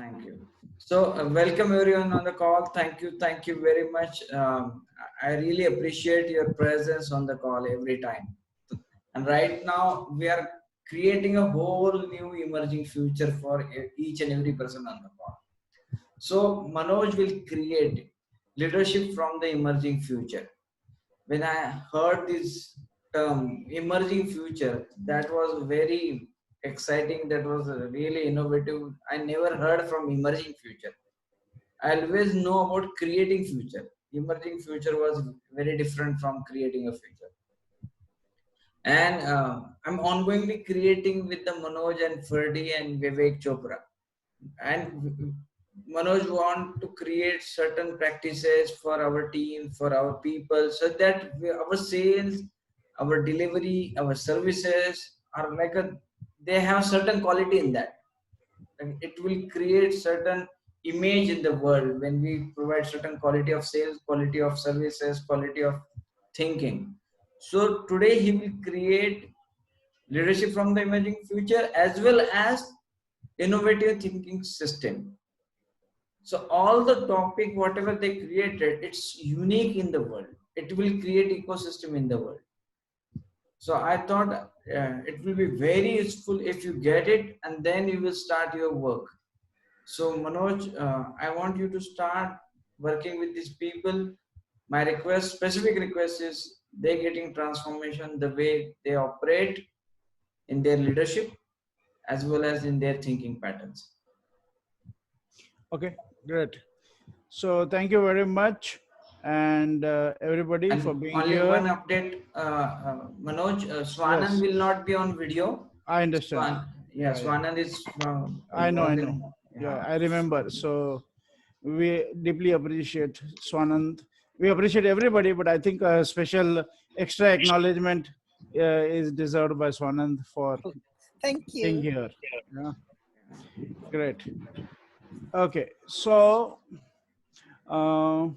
Thank you. So, welcome everyone on the call. Thank you very much. I really appreciate your presence on the call every time. And right now, we are creating a whole new emerging future for each and every person on the call. So, Manoj will create leadership from the emerging future. When I heard this term, emerging future, that was very exciting. That was really innovative. I never heard from emerging future. I always know about creating future. Emerging future was very different from creating a future. And I'm ongoingly creating with the Manoj and Ferdy and Vivek Chopra. And Manoj want to create certain practices for our team, for our people, so that our sales, our delivery, our services are like a, they have certain quality in that, and it will create certain image in the world when we provide certain quality of sales, quality of services, quality of thinking. So today he will create leadership from the emerging future as well as innovative thinking system. So all the topic whatever they created, it's unique in the world. It will create ecosystem in the world. So I thought it will be very useful if you get it and then you will start your work. So Manoj, I want you to start working with these people. My request, specific request, is they getting transformation the way they operate in their leadership as well as in their thinking patterns. Okay, great. So thank you very much, and everybody for And being only one here. update, Manoj, Swanand Yes, will not be on video. I understand. Swan, yeah, Yeah, yeah. Swanand is I know, I know. working. Yeah, Yeah. I remember. So we deeply appreciate Swanand. We appreciate everybody, but I think a special extra acknowledgement is deserved by Swanand for Thank being you. here. Yeah, great. Okay, so uh,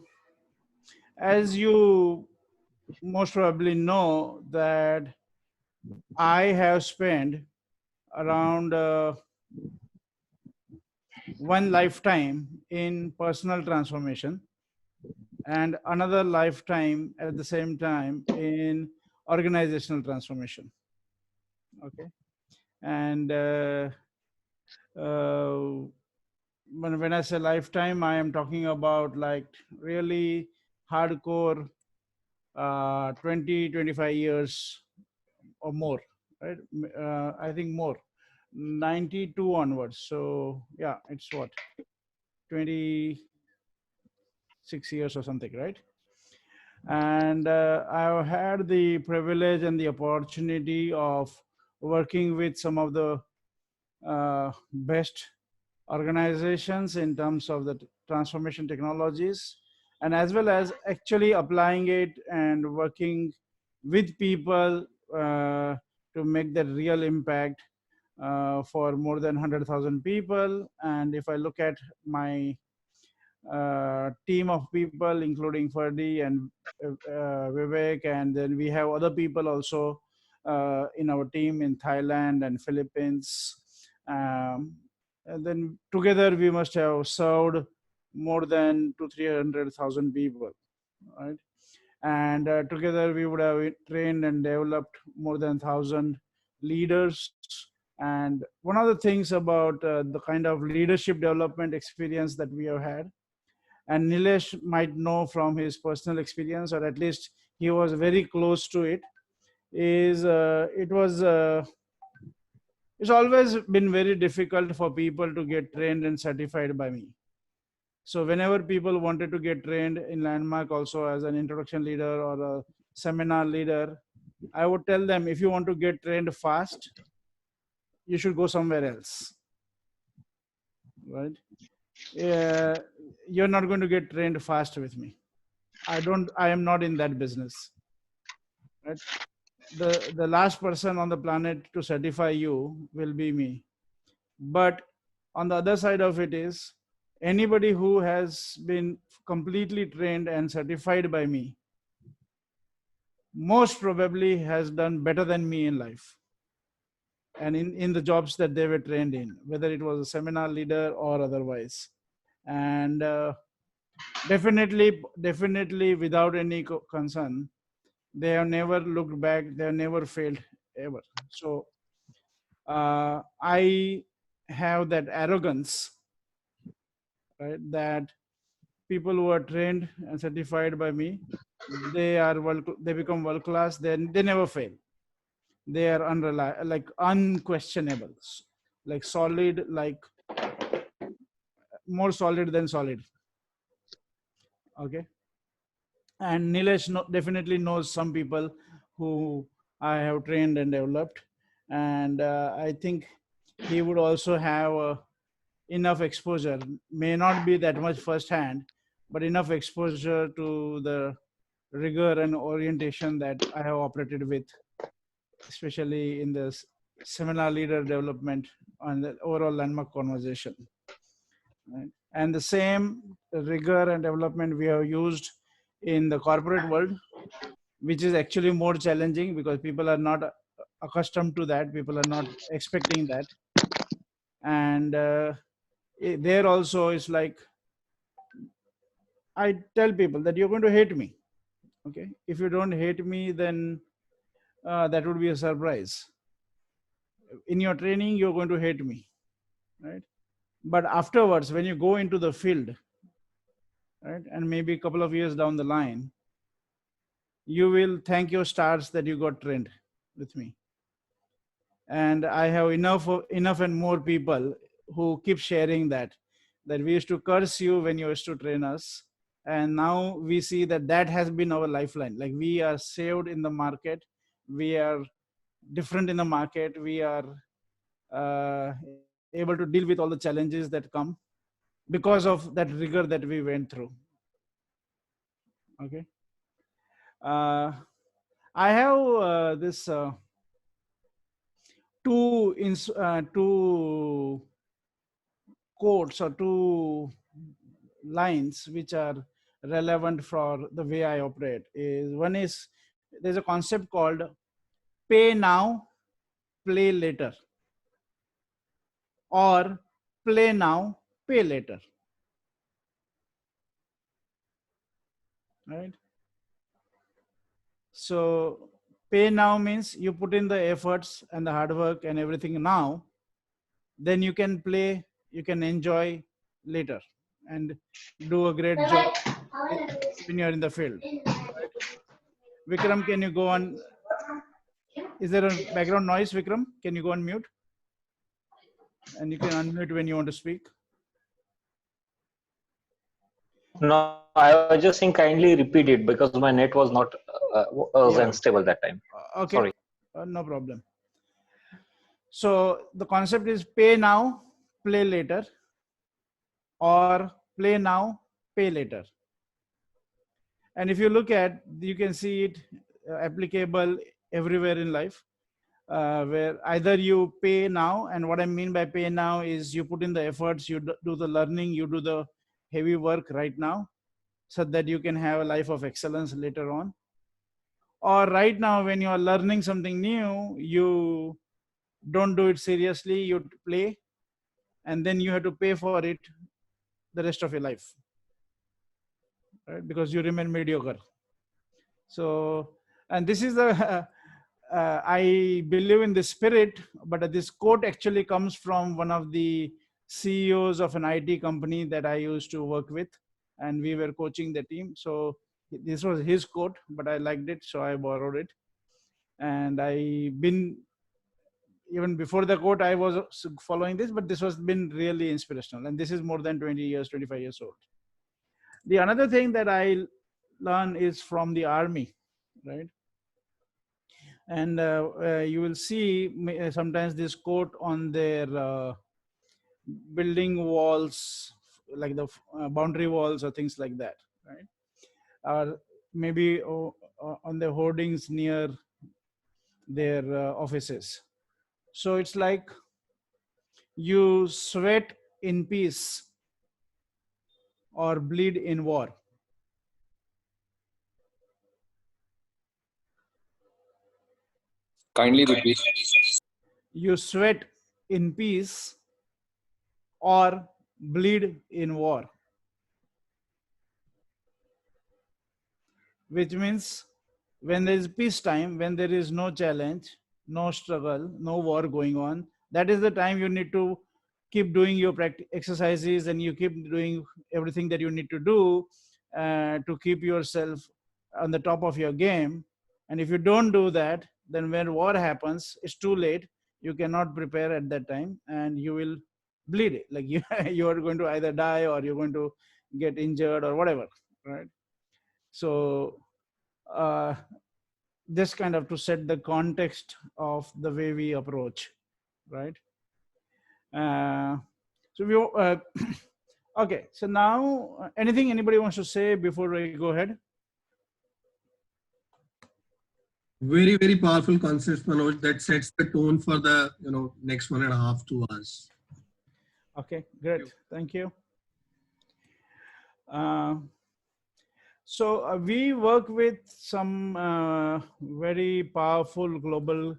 as you most probably know that I have spent around one lifetime in personal transformation and another lifetime at the same time in organizational transformation. Okay, and uh, when I say lifetime, I am talking about like really hardcore 20, 25 years or more, right? I think more, 92 onwards. So yeah, it's what, 26 years or something, right? And I've had the privilege and the opportunity of working with some of the best organizations in terms of the transformation technologies, and as well as actually applying it and working with people to make that real impact for more than 100,000 people. And if I look at my team of people, including Ferdi and Vivek, and then we have other people also in our team in Thailand and Philippines. And then together we must have served more than 300,000 people, right? And together we would have trained and developed more than 1,000 leaders. And one of the things about the kind of leadership development experience that we have had, and Nilesh might know from his personal experience, or at least he was very close to it, is it's always been very difficult for people to get trained and certified by me. So whenever people wanted to get trained in Landmark also as an introduction leader or a seminar leader, I would tell them, if you want to get trained fast, you should go somewhere else, right? uh, you're not going to get trained fast with me. I am not in that business, right? The last person on the planet to certify you will be me. But on the other side of it is, anybody who has been completely trained and certified by me most probably has done better than me in life. and in the jobs that they were trained in, whether it was a seminar leader or otherwise. And definitely without any concern, they have never looked back, they have never failed ever. So I have that arrogance, right, that people who are trained and certified by me, they become world class, then they never fail. They are unreliable, like unquestionable, like solid, like more solid than solid. Okay. And Nilesh definitely knows some people who I have trained and developed, and I think he would also have enough exposure, may not be that much firsthand, but enough exposure to the rigor and orientation that I have operated with, especially in the seminar leader development and the overall landmark conversation. Right? And the same rigor and development we have used in the corporate world, which is actually more challenging because people are not accustomed to that, people are not expecting that. And there also is like, I tell people that you're going to hate me. Okay, if you don't hate me, then that would be a surprise. In your training, you're going to hate me, right? But afterwards, when you go into the field, right, and maybe a couple of years down the line, you will thank your stars that you got trained with me. And I have enough and more people who keep sharing that we used to curse you when you used to train us, and now we see that that has been our lifeline. Like, we are saved in the market, we are different in the market, we are able to deal with all the challenges that come because of that rigor that we went through. Okay. uh, I have this two quotes or two lines which are relevant for the way I operate. Is one is, there's a concept called pay now, play later, or play now, pay later. Right? So pay now means you put in the efforts and the hard work and everything now, then you can play, you can enjoy later and do a great job when you're in the field. Right? Vikram, can you go on? Is there a background noise, Vikram? Can you go on mute? And you can unmute when you want to speak. No, I was just saying kindly repeat it because my net was not was Yeah. unstable that time. Okay. Sorry. No problem. So the concept is pay now, play later, or play now, pay later. And if you look at, you can see it applicable everywhere in life, where either you pay now, and what I mean by pay now is you put in the efforts, you do the learning, you do the heavy work right now, so that you can have a life of excellence later on. Or right now, when you are learning something new, you don't do it seriously, you play, and then you have to pay for it the rest of your life, right? Because you remain mediocre. So, and this is the I believe in the spirit, but this quote actually comes from one of the CEOs of an IT company that I used to work with, and we were coaching the team. So this was his quote, but I liked it, so I borrowed it. And I been, even before the quote, I was following this, but this was been really inspirational. And this is more than 20 years, 25 years old. The another thing that I learn is from the army, right? And you will see sometimes this quote on their building walls, like the boundary walls or things like that, right? Or maybe on the hoardings near their offices. So it's like, you sweat in peace or bleed in war. Kindly repeat. You sweat in peace or bleed in war, which means when there is peacetime, when there is no challenge, no struggle, no war going on, that is the time you need to keep doing your exercises, and you keep doing everything that you need to do to keep yourself on the top of your game. And if you don't do that, then when war happens, it's too late. You cannot prepare at that time, and you will bleed. Like you are going to either die, or you're going to get injured, or whatever, right? So uh, just kind of to set the context of the way we approach, right? uh, so we okay, so now anything anybody wants to say before I go ahead? Very, very powerful concepts, Manoj, that sets the tone for the next 1.5 2 hours. Okay, great. Thank you. uh, so we work with some very powerful global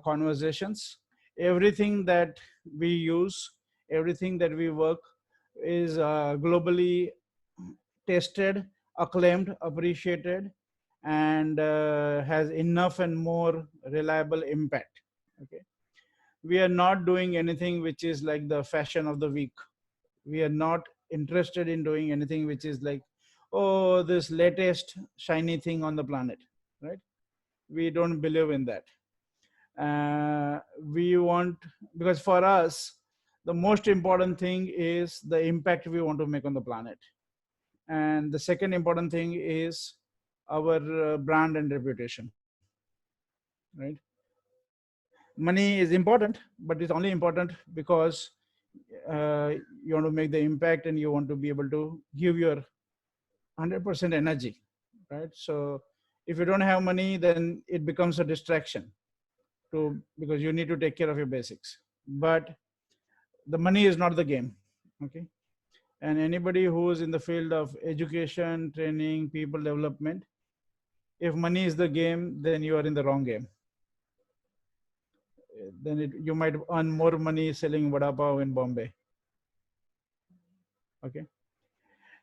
conversations. Everything that we use, everything that we work is globally tested, acclaimed, appreciated, and has enough and more reliable impact. Okay, we are not doing anything which is like the fashion of the week. We are not interested in doing anything which is like, oh, this latest shiny thing on the planet, right? We don't believe in that. We want, because for us the most important thing is the impact we want to make on the planet, and the second important thing is our brand and reputation, right? Money is important, but it's only important because you want to make the impact, and you want to be able to give your 100% energy, right? So if you don't have money, then it becomes a distraction to, because you need to take care of your basics. But the money is not the game. Okay, and anybody who is in the field of education, training, people development, if money is the game, then you are in the wrong game. Then you might earn more money selling vada pav in Bombay. Okay,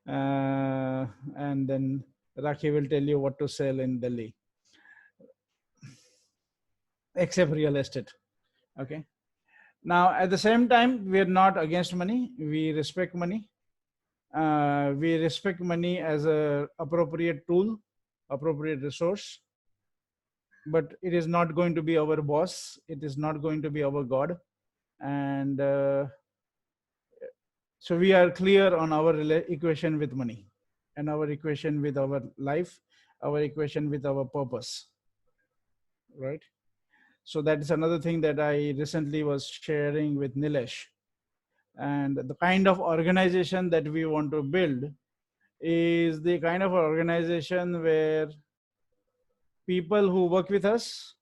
and then Rakhi will tell you what to sell in Delhi, except real estate. Okay, now at the same time, we are not against money. We respect money. We respect money as a appropriate tool, appropriate resource, but it is not going to be our boss. It is not going to be our God. And so we are clear on our equation with money, and our equation with our life, our equation with our purpose, right? So that is another thing that I recently was sharing with Nilesh. And the kind of organization that we want to build is the kind of organization where people who work with us,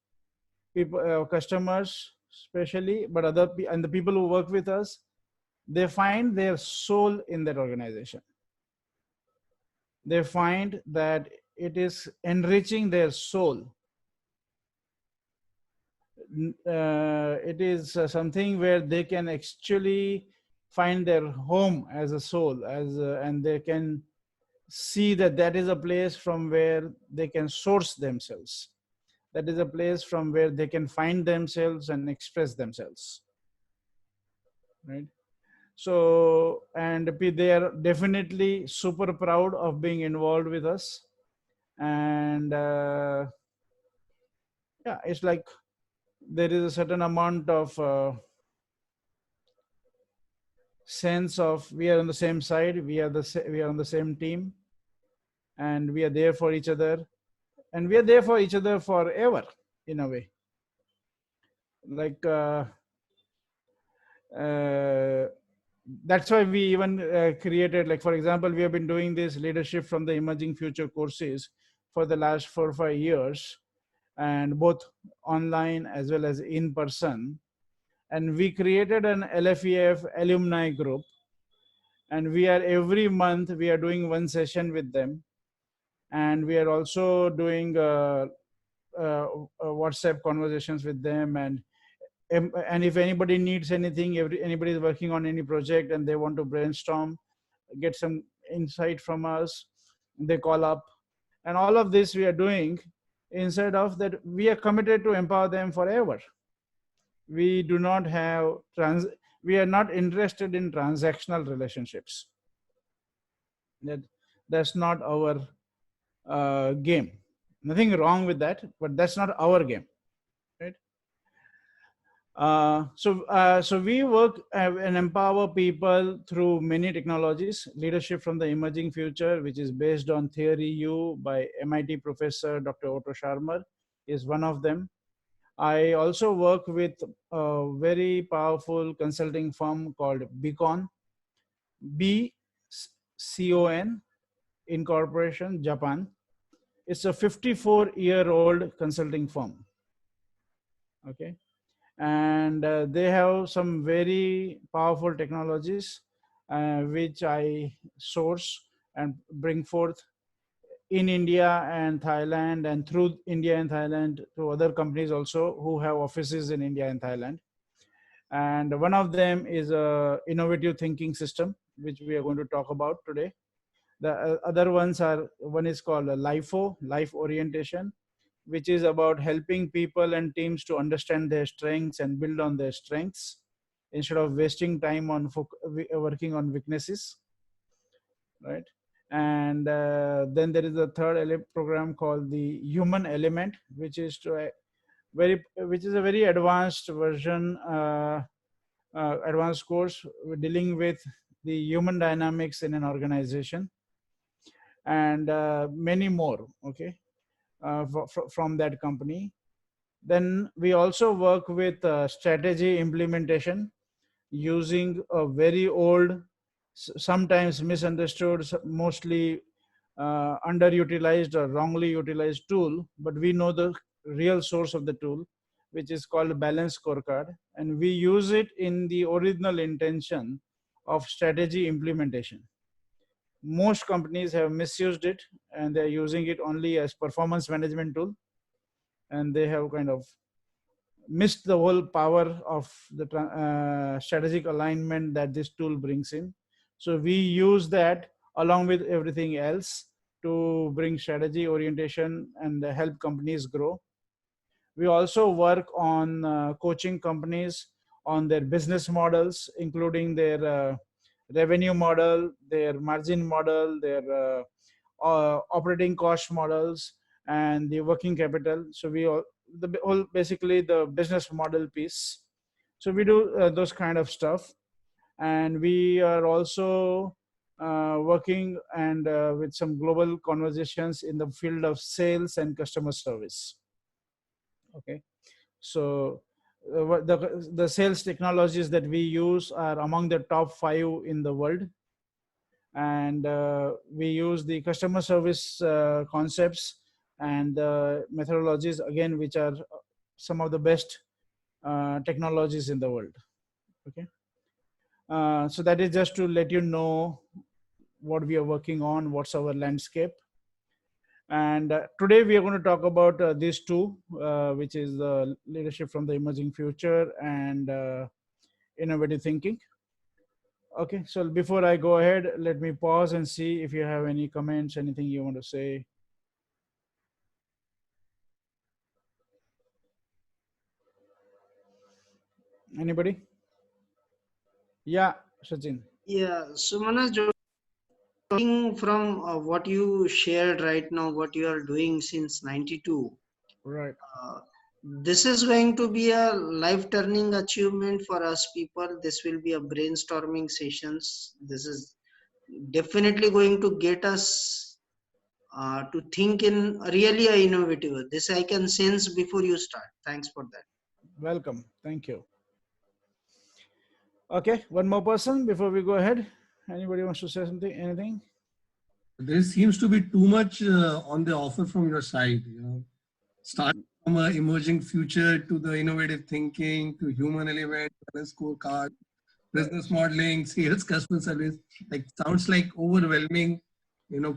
people, customers especially, but and the people who work with us, they find their soul in that organization. They find that it is enriching their soul. It is something where they can actually find their home as a soul, and they can see that that is a place from where they can source themselves. That is a place from where they can find themselves and express themselves, right? So, and they are definitely super proud of being involved with us. And yeah, it's like there is a certain amount of sense of we are on the same side, we are on the same team, and we are there for each other, and we are there for each other forever, in a way. Like that's why we even created, like, for example, we have been doing this leadership from the emerging future courses for the last 4 or 5 years, and both online as well as in person. And we created an LFEF alumni group, and we are every month we are doing one session with them, and we are also doing WhatsApp conversations with them, and and if anybody needs anything, anybody is working on any project and they want to brainstorm, get some insight from us, they call up. And all of this we are doing instead of that, we are committed to empower them forever. We do not have we are not interested in transactional relationships. That's not our game. Nothing wrong with that, but that's not our game, right? So we work and empower people through many technologies. Leadership from the Emerging Future, which is based on Theory U by MIT professor Dr. Otto Scharmer, is one of them. I also work with a very powerful consulting firm called Beacon, BCON Incorporation, Japan. It's a 54-year-old consulting firm. Okay. And they have some very powerful technologies which I source and bring forth in India and Thailand, and through India and Thailand to other companies also who have offices in India and Thailand. And one of them is a innovative thinking system, which we are going to talk about today. The other ones are, one is called a LIFO, life orientation, which is about helping people and teams to understand their strengths and build on their strengths instead of wasting time on working on weaknesses, right? And then there is a third program called the Human Element, which is a very advanced version, advanced course dealing with the human dynamics in an organization, and many more. Okay. From that company. Then we also work with strategy implementation using a very old, sometimes misunderstood, mostly underutilized or wrongly utilized tool, but we know the real source of the tool, which is called Balance Scorecard, and we use it in the original intention of strategy implementation. Most companies have misused it and they're using it only as performance management tool, and they have kind of missed the whole power of the strategic alignment that this tool brings in. So we use that along with everything else to bring strategy orientation and help companies grow. We also work on coaching companies on their business models, including their revenue model, their margin model, their operating cost models, and the working capital. So basically the business model piece. So we do those kind of stuff, and we are also working and with some global conversations in the field of sales and customer service. Okay, so the sales technologies that we use are among the top 5 in the world, and we use the customer service concepts and methodologies, again, which are some of the best technologies in the world. Okay, so that is just to let you know what we are working on, what's our landscape. And today we are going to talk about these two, which is the leadership from the emerging future and innovative thinking. Okay, so before I go ahead, let me pause and see if you have any comments, anything you want to say. Anybody? Yeah, Sachin. Yeah, so Manoj, talking from what you shared right now, what you are doing since 92, Right. this is going to be a life-turning achievement for us people. This will be a brainstorming sessions. This is definitely going to get us to think in really a innovative. This I can sense before you start. Thanks for that. Welcome. Thank you. Okay, one more person before we go ahead. Anybody wants to say something? Anything? There seems to be too much on the offer from your side. Starting from an emerging future to the innovative thinking to human element, balance scorecard, business modeling, sales, customer service. Like sounds like overwhelming,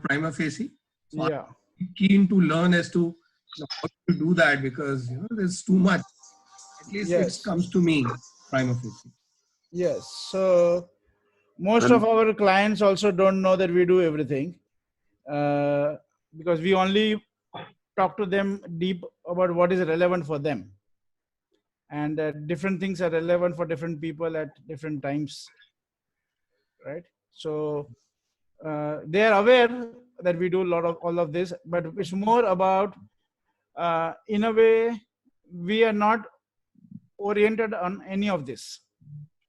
prima facie. So Yeah. I'm keen to learn as to how to do that, because there's too much. At least it Yes. comes to me, prima facie. Yes. So most of our clients also don't know that we do everything, because we only talk to them deep about what is relevant for them, and different things are relevant for different people at different times, right? So they are aware that we do a lot of all of this, but it's more about, in a way, we are not oriented on any of this.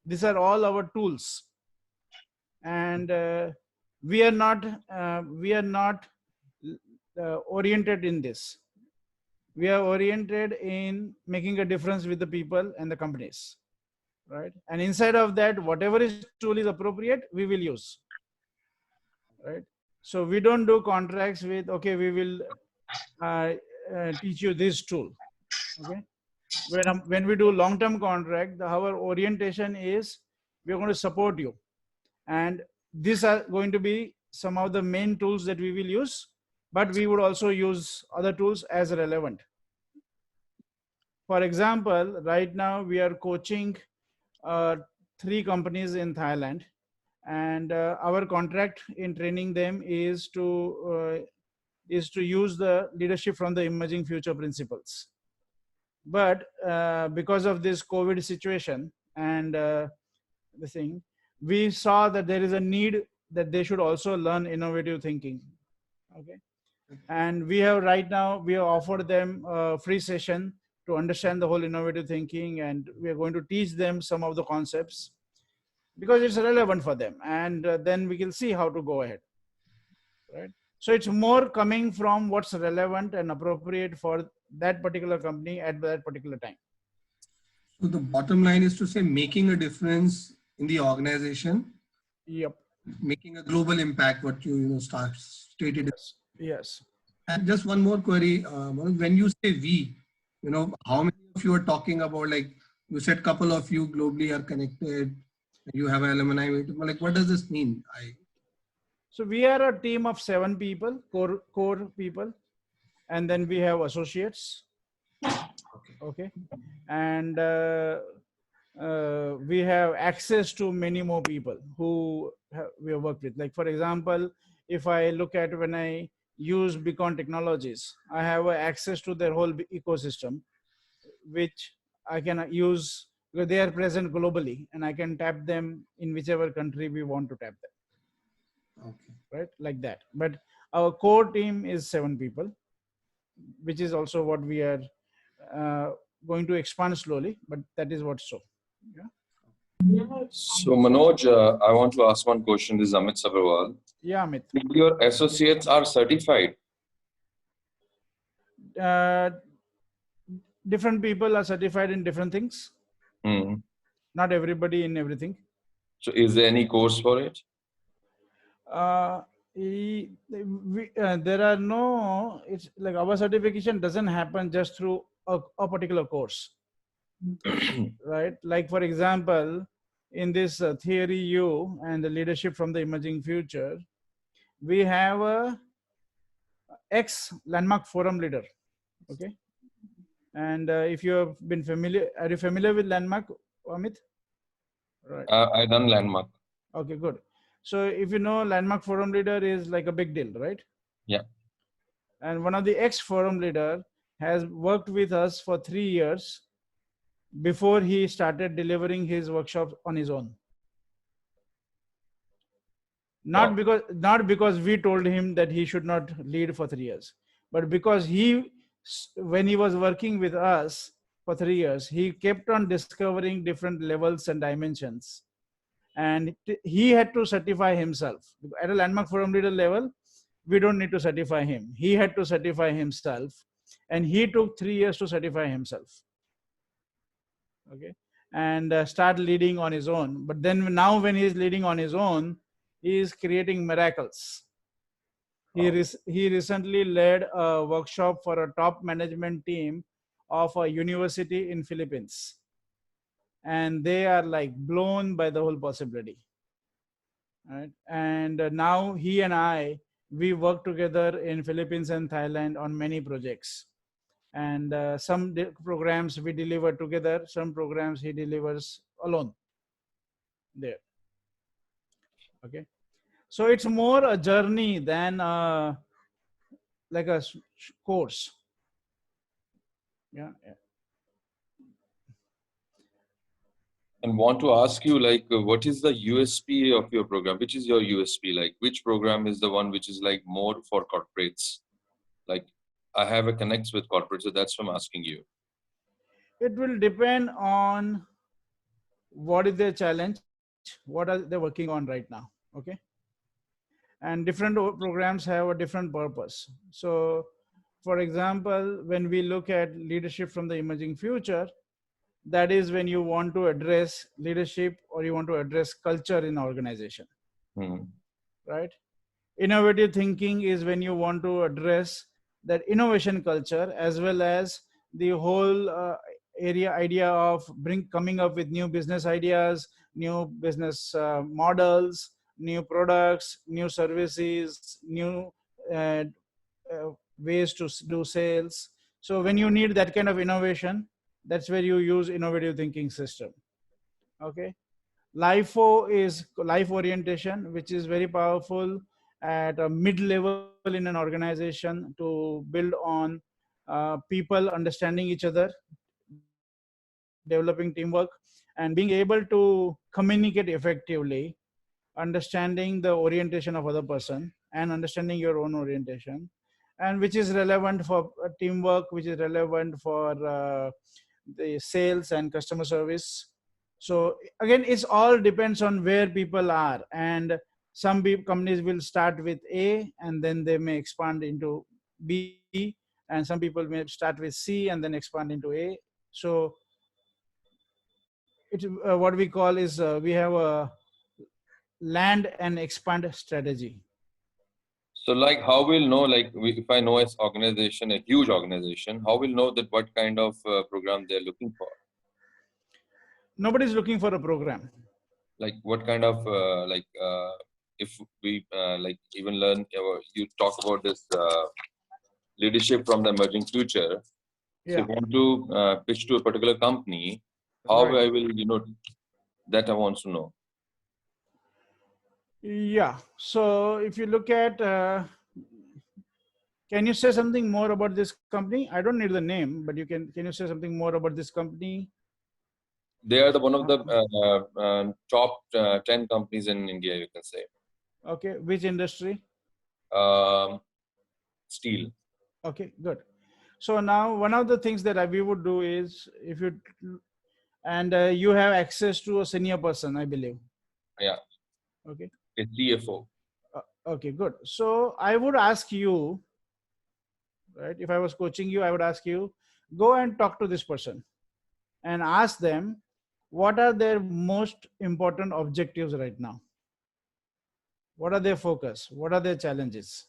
These are all our tools, and we are not oriented in this. We are oriented in making a difference with the people and the companies, right? And inside of that, whatever is tool is appropriate, we will use, right? So we don't do contracts with, okay, we will teach you this tool, okay? When we do long-term contract, our orientation is we're going to support you, and these are going to be some of the main tools that we will use, but we would also use other tools as relevant. For example, right now we are coaching 3 companies in Thailand, and our contract in training them is to use the leadership from the emerging future principles. But because of this COVID situation and the thing, we saw that there is a need that they should also learn innovative thinking. Okay, and we have right now we have offered them a free session to understand the whole innovative thinking, and we are going to teach them some of the concepts because it's relevant for them, and then we can see how to go ahead, right? So it's more coming from what's relevant and appropriate for that particular company at that particular time. So the bottom line is to say making a difference in the organization, Yep. making a global impact, what you stated. Yes. And just one more query, Manoj, when you say we, how many of you are talking about, like you said, couple of you globally are connected, you have an alumni meeting, like what does this mean? So we are a team of 7 people, core people, and then we have associates. Okay, and we have access to many more people who we have worked with. Like for example, if I look at when I use Beacon Technologies, I have access to their whole ecosystem, which I can use because they are present globally, and I can tap them in whichever country we want to tap them. Okay. Right, like that. But our core team is 7 people, which is also what we are going to expand slowly, but that is what's so. Yeah. So Manoj, I want to ask one question. This is Amit Sabharwal. Yeah, Amit. Your associates are certified? Different people are certified in different things. Not everybody in everything. So is there any course for it? There are no, it's like our certification doesn't happen just through a particular course. Right? Like for example, in this theory U and the leadership from the emerging future, we have a ex landmark forum leader. Okay. And if you have been familiar, are you familiar with landmark, Amit? Right. I done landmark. Okay, good. So if you know, landmark forum leader is like a big deal, right? Yeah. And one of the ex forum leader has worked with us for 3 years before he started delivering his workshops on his own. Not because we told him that he should not lead for 3 years, but because when he was working with us for 3 years, he kept on discovering different levels and dimensions, and he had to certify himself. At a landmark forum leader level, we don't need to certify him. He had to certify himself, and he took 3 years to certify himself. Okay, and start leading on his own. But then now when he's leading on his own, he is creating miracles. He recently led a workshop for a top management team of a university in Philippines, and they are like blown by the whole possibility. Right? And now he and we work together in Philippines and Thailand on many projects, and some programs we deliver together, some programs he delivers alone there. Okay, so it's more a journey than like a course. Yeah, yeah. And want to ask you, like, what is the USP of your program? Which is your USP? Like, which program is the one which is like more for corporates? Like, I have a connects with corporates, so that's why I'm asking you. It will depend on what is their challenge, what are they working on right now. Okay, and different programs have a different purpose. So, for example, when we look at leadership from the emerging future, that is when you want to address leadership or you want to address culture in organization, Hmm. right? Innovative thinking is when you want to address that innovation culture, as well as the whole area idea of bring coming up with new business ideas, new business models, new products, new services, new uh, ways to do sales. So when you need that kind of innovation, that's where you use innovative thinking system. Okay, LIFO is life orientation, which is very powerful at a mid level in an organization to build on people understanding each other, developing teamwork, and being able to communicate effectively, understanding the orientation of other person and understanding your own orientation, and which is relevant for teamwork, which is relevant for the sales and customer service. So again, it's all depends on where people are, and some companies will start with A and then they may expand into B, and some people may start with C and then expand into A. So it's what we call is we have a land and expand strategy. So, like, how we'll know, like, if I know it's organization, a huge organization, how we'll know that what kind of program they're looking for? Nobody's looking for a program. Like, what kind of, if we, like, even learn, you talk about this leadership from the emerging future. So, Yeah, if you want to pitch to a particular company, how right. I will, that I want to know. Yeah, so if you look at can you say something more about this company? I don't need the name, but can you say something more about this company? They are the one of Uh, the top 10 companies in India, you can say. okay, which industry? Um, Steel. Okay, good. So now one of the things that we would do is if you and you have access to a senior person, I believe. Yeah, Okay. a CFO. Okay, good. So I would ask you, right? If I was coaching you, I would ask you, go and talk to this person and ask them what are their most important objectives right now. What are their focus? What are their challenges?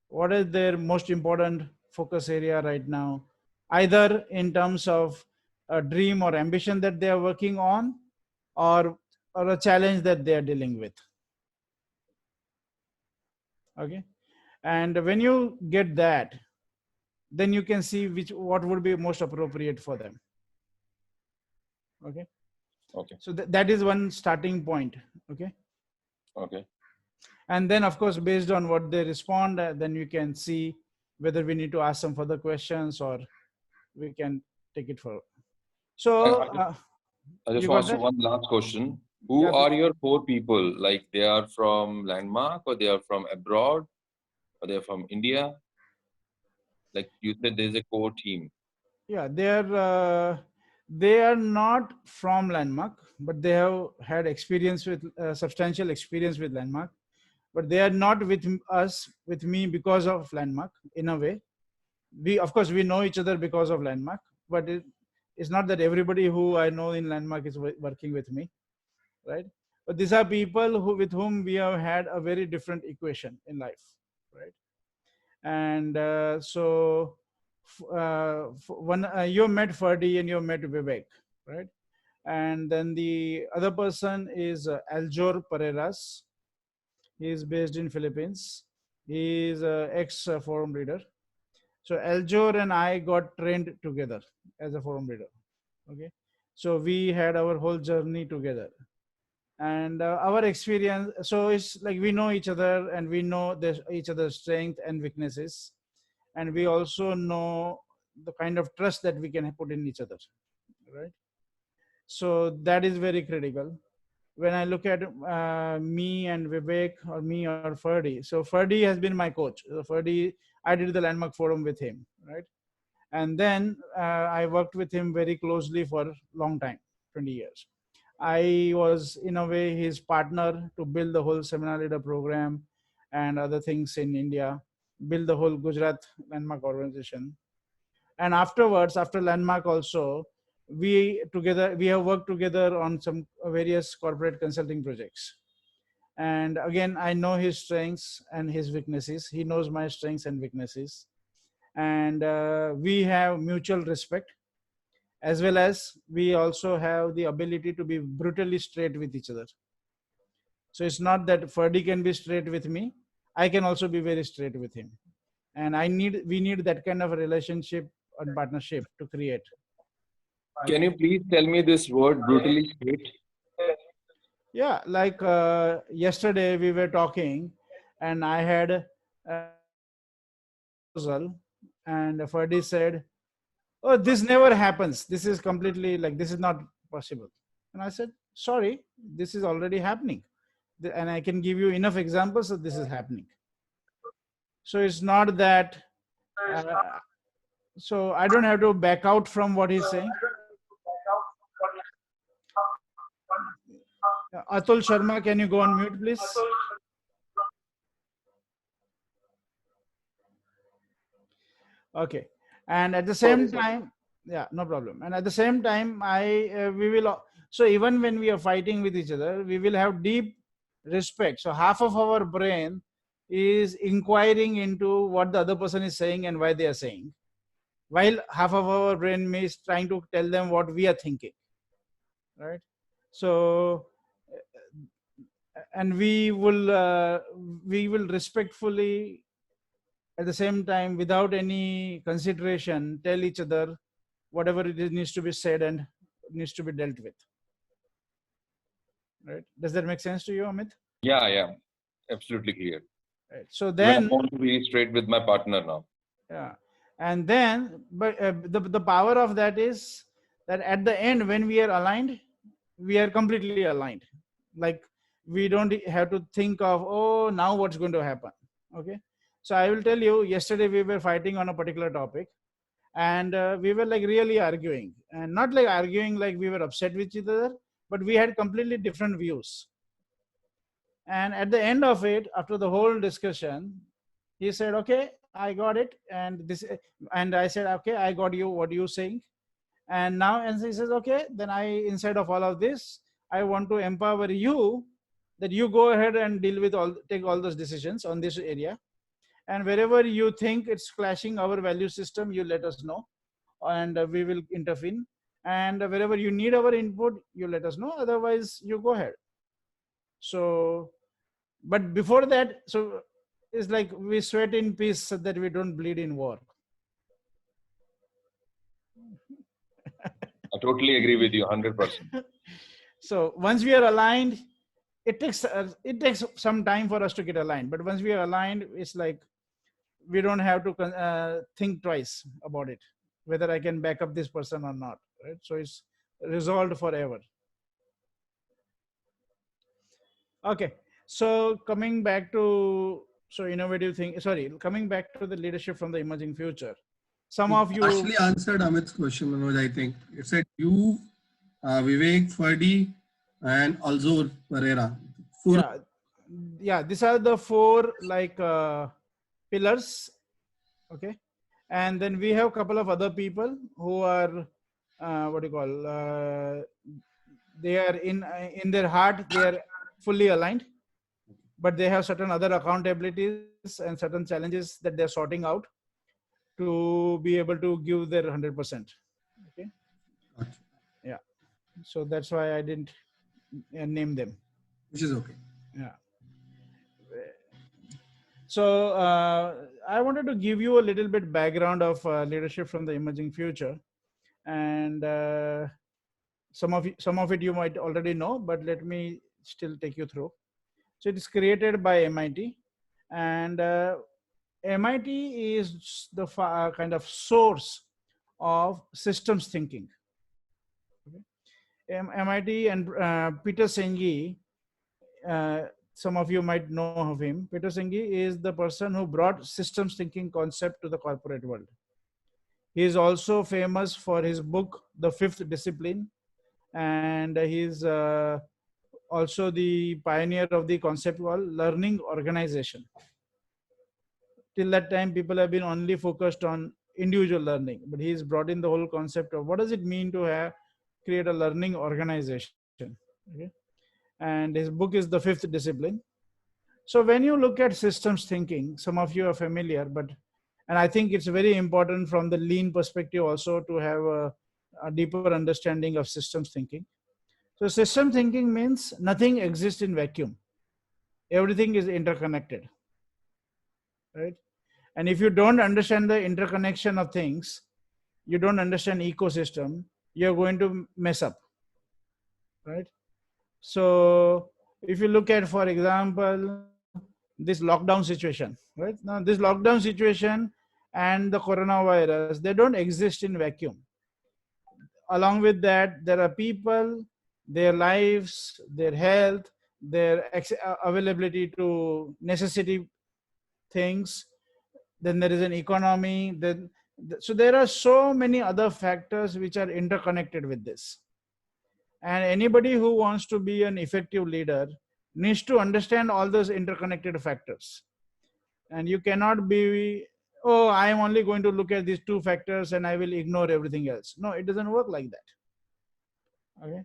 What is their most important focus area right now, either in terms of a dream or ambition that they are working on, or a challenge that they are dealing with. Okay, and when you get that, then you can see what would be most appropriate for them. Okay, Okay. so that is one starting point. Okay, Okay. and then of course based on what they respond, then you can see whether we need to ask some further questions or we can take it forward. And So I just you want got to ask that? one last question. Who Yeah. are your core people? Like, they are from Landmark, or they are from abroad, or they are from India? Like you said, there's a core team. Yeah, they are not from Landmark, but they have had experience with substantial experience with Landmark. But they are not with us, with me, because of Landmark. In a way, we of course we know each other because of Landmark, but it's not that everybody who I know in Landmark is working with me, right? But these are people with whom we have had a very different equation in life, right? And so one you met Ferdy and you met Vivek, right? And then the other person is Aljor Pereiras. He is based in Philippines. He is ex forum leader. So Aljor and I got trained together as a forum leader. Okay, so we had our whole journey together, and our experience. So it's like we know each other, and we know each other's strength and weaknesses, and we also know the kind of trust that we can put in each other, right? So that is very critical. When I look at me and Vivek, or me or Ferdy, so Ferdy has been my coach. So Ferdy, I did the landmark forum with him, right? And then I worked with him very closely for a long time, 20 years. I was in a way his partner to build the whole seminar leader program and other things in India, build the whole Gujarat landmark organization. And afterwards, after landmark also, we have worked together on some various corporate consulting projects. And again, I know his strengths and his weaknesses. He knows my strengths and weaknesses, and we have mutual respect, as well as we also have the ability to be brutally straight with each other. So it's not that Ferdy can be straight with me, I can also be very straight with him. And we need that kind of a relationship and partnership to create. Can you please tell me this word brutally straight? Yeah, like yesterday we were talking, and I had proposal, and Ferdy said, "Oh, this never happens. This is completely like this is not possible." And I said, "Sorry, this is already happening, and I can give you enough examples that this is happening." So it's not that. Uh, so I don't have to back out from what he's saying. Atul Sharma, can you go on mute, please? Okay. And at the same time, yeah, no problem. And at the same time, we will. So even when we are fighting with each other, we will have deep respect. So half of our brain is inquiring into what the other person is saying and why they are saying, while half of our brain is trying to tell them what we are thinking, right? So, and we will respectfully, at the same time, without any consideration, tell each other whatever it is needs to be said and needs to be dealt with, right? Does that make sense to you, Amit? Yeah, absolutely clear. Right. So Even I then, want to be straight with my partner now. yeah, and then, but the power of that is that at the end, when we are aligned, we are completely aligned. Like, we don't have to think of, oh, now what's going to happen. Okay. So I will tell you, yesterday we were fighting on a particular topic, and we were like really arguing, and not like arguing like we were upset with each other, but we had completely different views. And at the end of it, after the whole discussion, he said, okay, I got it, and I said, okay, I got you what you're saying. And now, and he says, okay, then instead of all of this, I want to empower you, that you go ahead and take all those decisions on this area. And wherever you think it's clashing our value system, you let us know, and we will intervene. And wherever you need our input, you let us know. Otherwise, you go ahead. So, but before that, so it's like we sweat in peace so that we don't bleed in war. I totally agree with you 100%. So once we are aligned, it takes some time for us to get aligned. But once we are aligned, it's like we don't have to think twice about it, whether I can back up this person or not. Right? So it's resolved forever. Okay. So coming back to innovative thing. Sorry, coming back to the leadership from the emerging future. Some of you actually answered Amit's question, Manoj, I think. It said you, Vivek, Ferdy, and Alzor Pereira. Yeah, these are the four pillars. Okay. And then we have a couple of other people who are what do you call they are in their heart, they are fully aligned, but they have certain other accountabilities and certain challenges that they're sorting out to be able to give their 100%. Okay. Yeah. So that's why I didn't name them. Which is okay. Yeah. So I wanted to give you a little bit background of leadership from the emerging future, and some of it you might already know, but let me still take you through. So it is created by MIT, and MIT is the kind of source of systems thinking. Okay? MIT and Peter Senge, uh, some of you might know of him. Peter Senge is the person who brought systems thinking concept to the corporate world. He is also famous for his book, The Fifth Discipline, and he's also the pioneer of the concept called learning organization. Till that time, people have been only focused on individual learning, but he's brought in the whole concept of what does it mean to have create a learning organization. Okay? And his book is The Fifth Discipline. So when you look at systems thinking, some of you are familiar, but and I think it's very important from the lean perspective also to have a deeper understanding of systems thinking. So system thinking means nothing exists in vacuum. Everything is interconnected, right? And if you don't understand the interconnection of things, you don't understand ecosystem, you're going to mess up, right? So if you look at, for example, this lockdown situation, right? Now this lockdown situation and the coronavirus, they don't exist in vacuum. Along with that, there are people, their lives, their health, their availability to necessity things. Then there is an economy. Then so there are so many other factors which are interconnected with this. And anybody who wants to be an effective leader needs to understand all those interconnected factors. And you cannot be, oh, I am only going to look at these two factors and I will ignore everything else. No, it doesn't work like that. Okay.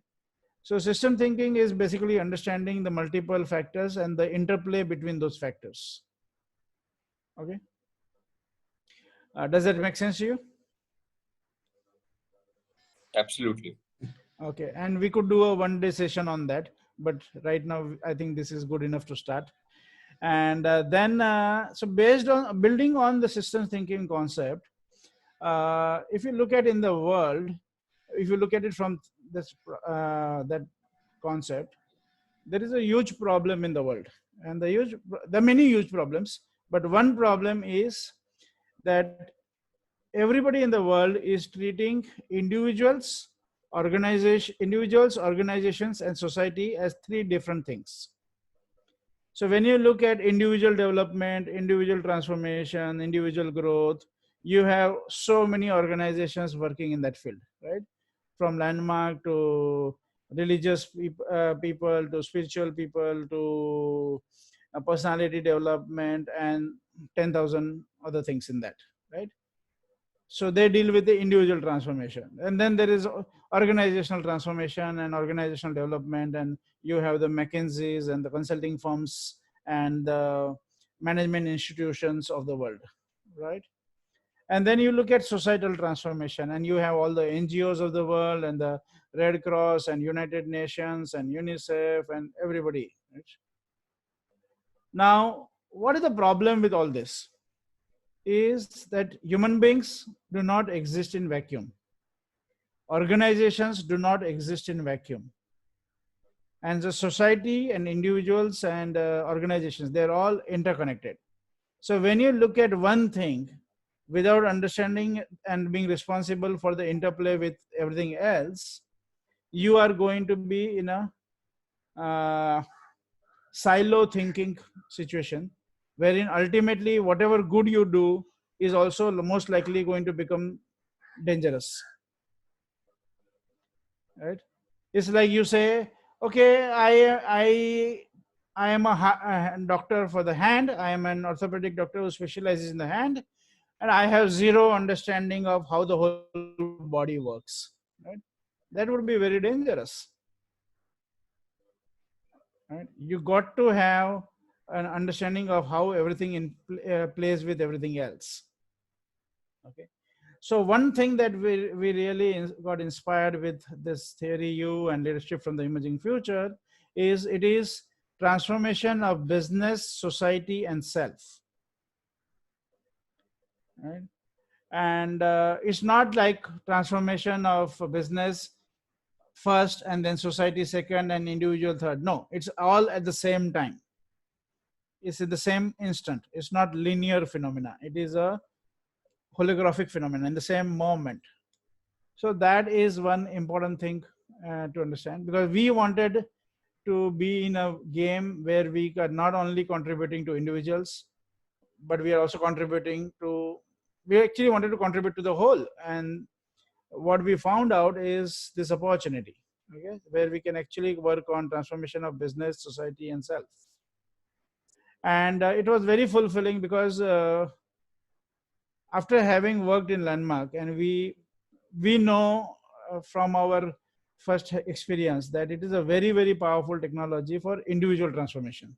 So system thinking is basically understanding the multiple factors and the interplay between those factors. Okay. Does that make sense to you? Absolutely. Okay. And we could do a one-day session on that, but right now I think this is good enough to start. And then, so based on building on the systems thinking concept, if you look at in the world, if you look at it from this that concept, there is a huge problem in the world, and there are many huge problems. But one problem is that everybody in the world is treating individuals, organizations, and society as three different things. So when you look at individual development, individual transformation, individual growth, you have so many organizations working in that field, right? From landmark to religious people to spiritual people to personality development and 10,000 other things in that, right? So they deal with the individual transformation, and then there is organizational transformation and organizational development, and you have the McKinseys and the consulting firms and the management institutions of the world, right? And then you look at societal transformation, and you have all the NGOs of the world and the Red Cross and United Nations and UNICEF and everybody, right? Now, what is the problem with all this? Is that human beings do not exist in vacuum. Organizations do not exist in vacuum. And the society and individuals and organizations, they're all interconnected. So when you look at one thing without understanding and being responsible for the interplay with everything else, you are going to be in a silo thinking situation, wherein ultimately whatever good you do is also most likely going to become dangerous, right? It's like you say, okay, I am a doctor for the hand. I am an orthopedic doctor who specializes in the hand, and I have zero understanding of how the whole body works, right? That would be very dangerous, right? You got to have an understanding of how everything plays with everything else. Okay. So one thing that we really got inspired with this theory U and leadership from the emerging future is it is transformation of business, society, and self. right? And it's not like transformation of a business first and then society second and individual third. No, it's all at the same time. It's in the same instant. It's not linear phenomena. It is a holographic phenomenon in the same moment. So that is one important thing to understand, because we wanted to be in a game where we are not only contributing to individuals, but we are also contributing to, we actually wanted to contribute to the whole. And what we found out is this opportunity, okay, where we can actually work on transformation of business, society, and self. And it was very fulfilling, because after having worked in Landmark, and we know from our first experience that it is a very, very powerful technology for individual transformation,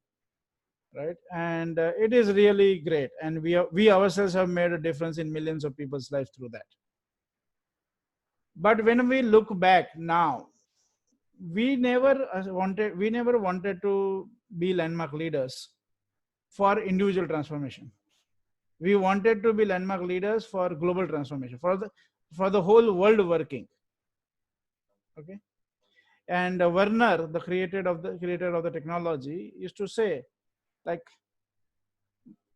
right? And it is really great, and we ourselves have made a difference in millions of people's lives through that. But when we look back now, we never wanted to be Landmark leaders for individual transformation. We wanted to be Landmark leaders for global transformation, for the whole world working. Okay. And Werner, the creator of the technology, used to say, like,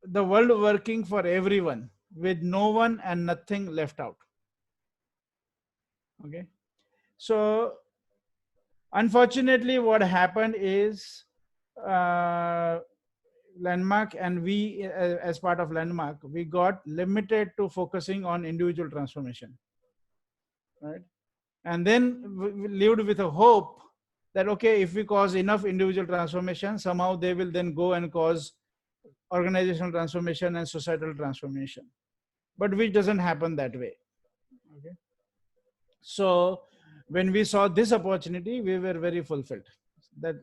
the world working for everyone, with no one and nothing left out. Okay. So unfortunately, what happened is, Landmark and we, as part of Landmark, we got limited to focusing on individual transformation, right? And then we lived with a hope that, okay, if we cause enough individual transformation, somehow they will then go and cause organizational transformation and societal transformation. But which doesn't happen that way. Okay. So when we saw this opportunity, we were very fulfilled.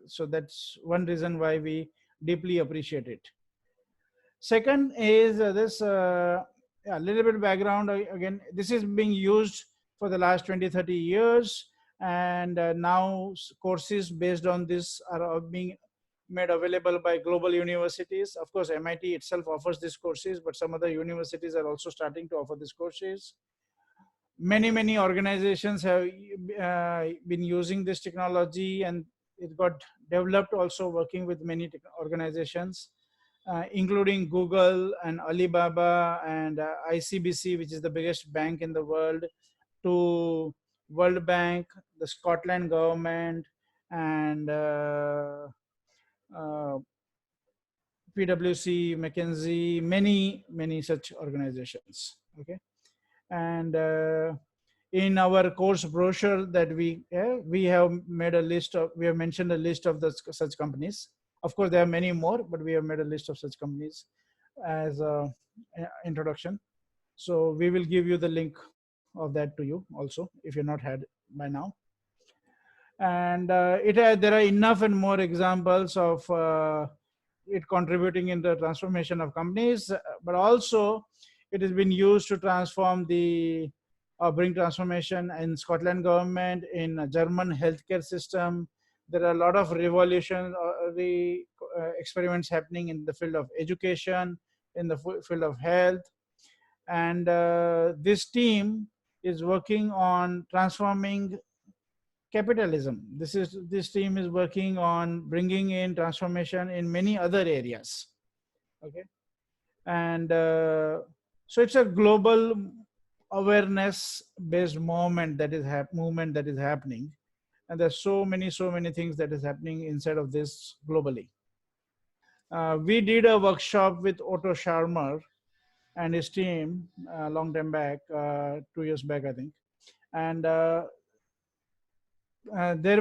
So that's one reason why we deeply appreciate it. Second is this a little bit background. Again, this is being used for the last 20-30 years, and now courses based on this are being made available by global universities. Of course, MIT itself offers these courses, but some other universities are also starting to offer these courses. Many organizations have been using this technology, and it got developed also working with many organizations, including Google and Alibaba and ICBC, which is the biggest bank in the world, to World Bank, the Scotland government, and PwC, McKinsey, many such organizations. Okay. And in our course brochure that we have made a list of, we have mentioned a list of such companies. Of course, there are many more, but we have made a list of such companies as a introduction. So we will give you the link of that to you also, if you're not had by now. And there are enough and more examples of it contributing in the transformation of companies, but also it has been used to transform bring transformation in Scotland government, in German healthcare system. There are a lot of revolutionary experiments happening in the field of education, in the field of health. And this team is working on transforming capitalism. This team is working on bringing in transformation in many other areas. Okay. And so it's a global awareness based movement that is happening, and there's so many things that is happening inside of this globally. We did a workshop with Otto Scharmer and his team a long time back, 2 years back, I think. And there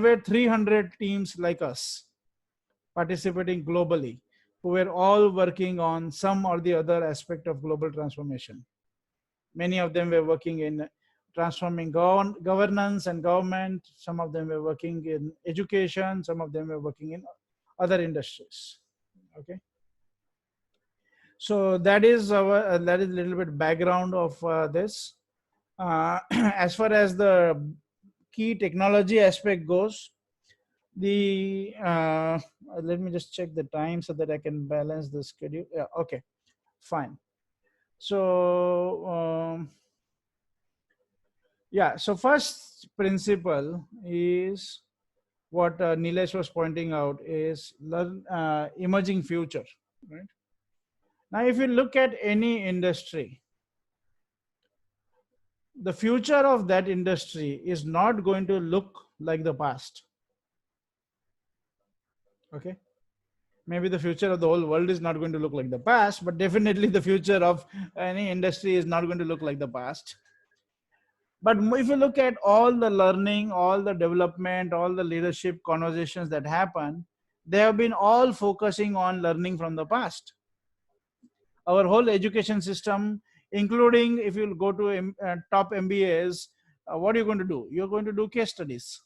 were 300 teams like us participating globally, who were all working on some or the other aspect of global transformation. Many of them were working in transforming governance and government. Some of them were working in education. Some of them were working in other industries. Okay. So that is a little bit background of this. As far as the key technology aspect goes, let me just check the time so that I can balance the schedule. Yeah, okay, fine. So yeah, so first principle is what Nilesh was pointing out is emerging future, right? Now, if you look at any industry, the future of that industry is not going to look like the past. Okay. Maybe the future of the whole world is not going to look like the past, but definitely the future of any industry is not going to look like the past. But if you look at all the learning, all the development, all the leadership conversations that happen, they have been all focusing on learning from the past. Our whole education system, including if you go to top MBAs, what are you going to do? You're going to do case studies,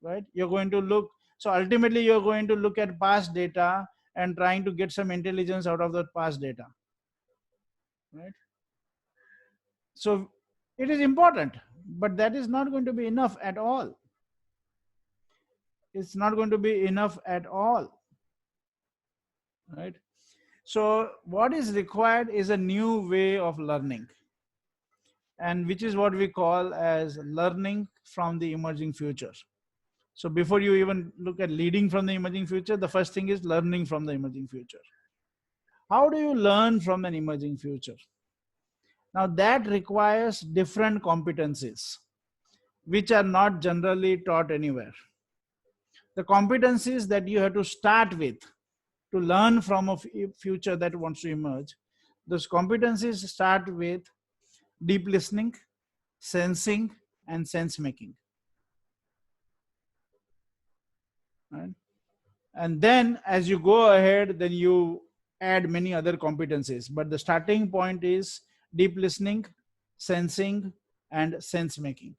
right? You're going to look, so ultimately you're going to look at past data and trying to get some intelligence out of that past data, right? So it is important, but that is not going to be enough at all. It's not going to be enough at all, right? So what is required is a new way of learning, and which is what we call as learning from the emerging future. So before you even look at leading from the emerging future, the first thing is learning from the emerging future. How do you learn from an emerging future? Now that requires different competencies, which are not generally taught anywhere. The competencies that you have to start with to learn from a future that wants to emerge, those competencies start with deep listening, sensing, and sense making. Right? And then as you go ahead, then you add many other competencies. But the starting point is deep listening, sensing, and sense making.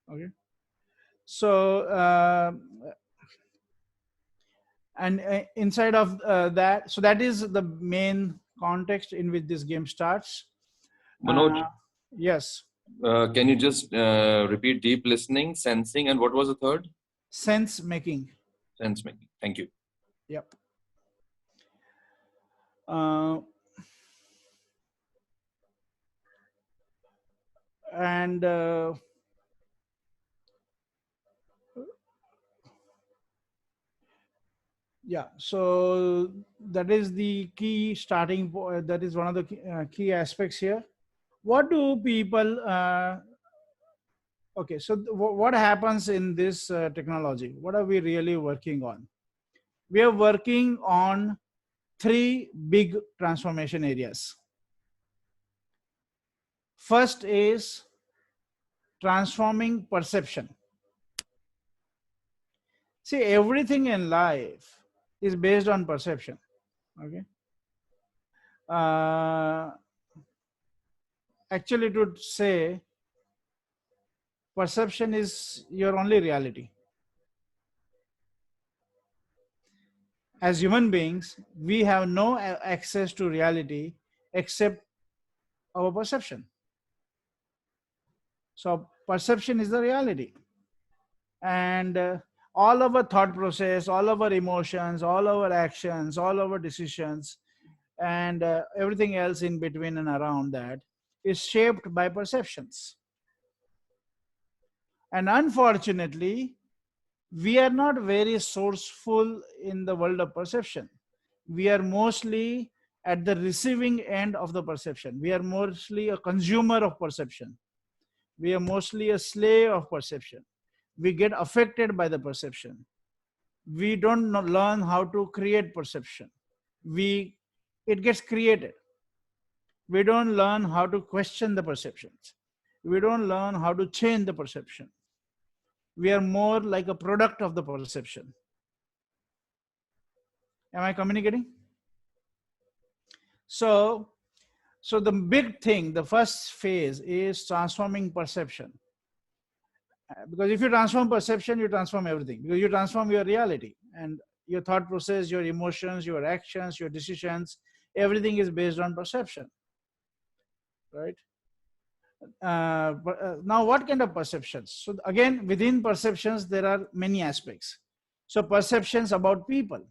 Okay. So, inside of that, so that is the main context in which this game starts. Manoj, Yes. can you just repeat deep listening, sensing, and what was the third? Sense making. Sense making. Thank you. Yep. And yeah, so that is the key starting point. That is one of the key aspects here. What do people okay, so what happens in this technology? What are we really working on? We are working on three big transformation areas. First is transforming perception. See, everything in life is based on perception. Okay. Actually, to say perception is your only reality. As human beings, we have no access to reality except our perception. So perception is the reality. And all our thought process, all our emotions, all our actions, all our decisions, and everything else in between and around that is shaped by perceptions. And unfortunately, we are not very sourceful in the world of perception. We are mostly at the receiving end of the perception. We are mostly a consumer of perception. We are mostly a slave of perception. We get affected by the perception. We don't learn how to create perception. It gets created. We don't learn how to question the perceptions. We don't learn how to change the perception. We are more like a product of the perception. Am I communicating? So the big thing, the first phase is transforming perception. Because if you transform perception, you transform everything. Because you transform your reality and your thought process, your emotions, your actions, your decisions, everything is based on perception. Right? Now, what kind of perceptions? So again, within perceptions, there are many aspects. So perceptions about people,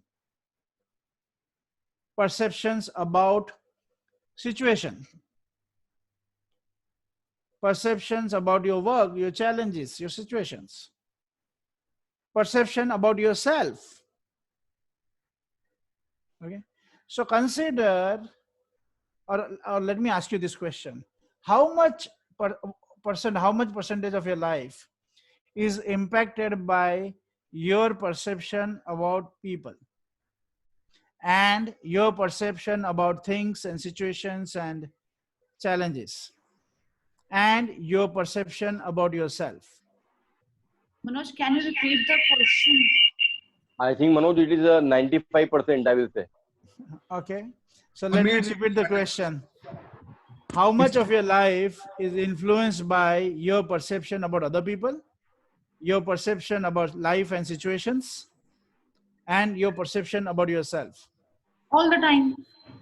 perceptions about situation, perceptions about your work, your challenges, your situations, perception about yourself. Okay, so consider, or let me ask you this question: how much how much percentage of your life is impacted by your perception about people and your perception about things and situations and challenges and your perception about yourself? Manoj, can you repeat the question? I think Manoj, it is a 95%, I will say. Okay, so For let me, me it's repeat the question: how much of your life is influenced by your perception about other people, your perception about life and situations, and your perception about yourself? All the time.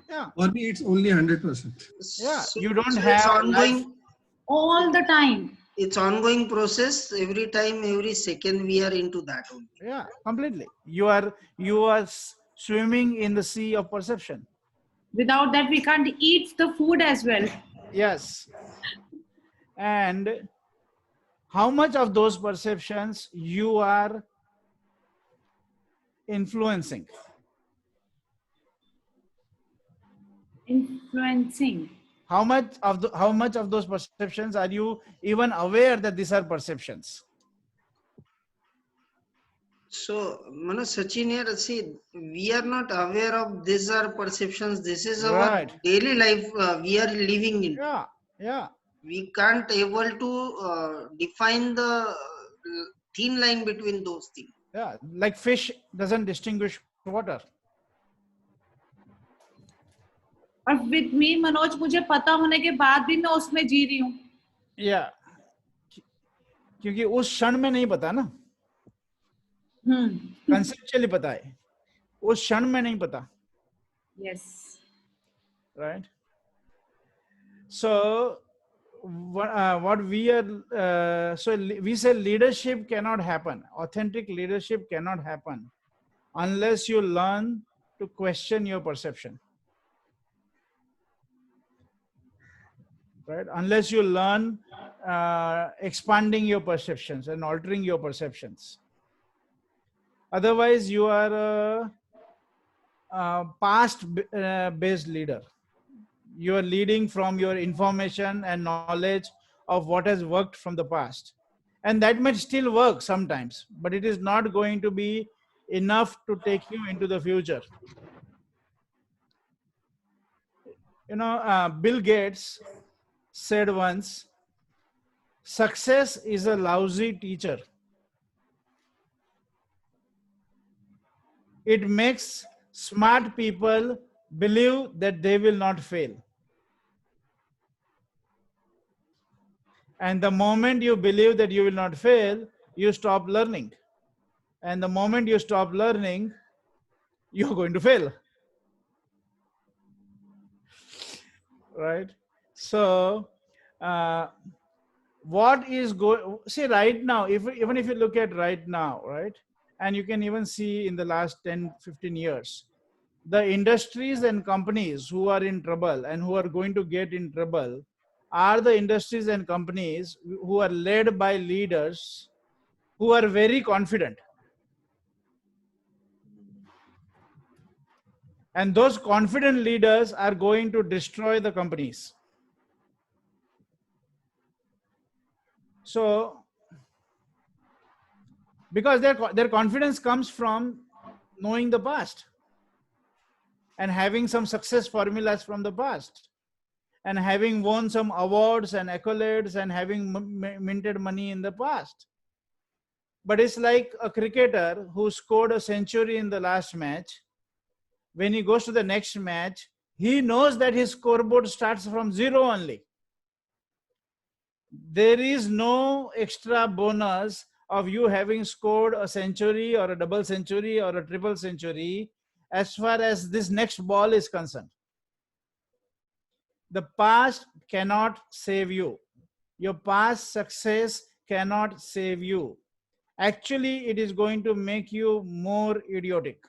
Yeah, for me, it's only 100%. yeah, So, you don't so it's have life. ongoing. All the time. It's ongoing process. Every time, every second, we are into that only. Yeah, completely. You are swimming in the sea of perception. Without that, we can't eat the food as well. Yes. And how much of those perceptions you are influencing? Influencing. How much of those perceptions are you even aware that these are perceptions? So, Manoj, Sachin here, see, we are not aware of these are perceptions. This is our Right. daily life we are living in. Yeah. Yeah. We can't able to define the thin line between those things. Yeah. Like fish doesn't distinguish water. और with me, Manoj, मुझे पता होने के बाद भी मैं उसमें जी रही हूँ. Yeah. क्योंकि उस क्षण में नहीं पता ना, कंसेप्चुअली पता है, उस क्षण में नहीं पता. Yes. Right. So what we are we say leadership cannot happen, authentic leadership cannot happen unless you learn to question your perception, right? Unless you learn expanding your perceptions and altering your perceptions. Otherwise you are a past based leader. You are leading from your information and knowledge of what has worked from the past, and that might still work sometimes, but it is not going to be enough to take you into the future. Bill Gates said once, success is a lousy teacher. It makes smart people believe that they will not fail. And the moment you believe that you will not fail, you stop learning. And the moment you stop learning, you're going to fail. Right? So, what is going, see right now, even if you look at right now, right? And you can even see in the last 10, 15 years, the industries and companies who are in trouble and who are going to get in trouble are the industries and companies who are led by leaders who are very confident. And those confident leaders are going to destroy the companies. So, because their confidence comes from knowing the past and having some success formulas from the past and having won some awards and accolades and having minted money in the past. But it's like a cricketer who scored a century in the last match. When he goes to the next match, he knows that his scoreboard starts from zero only. There is no extra bonus of you having scored a century or a double century or a triple century as far as this next ball is concerned. The past cannot save you. Your past success cannot save you. Actually, it is going to make you more idiotic.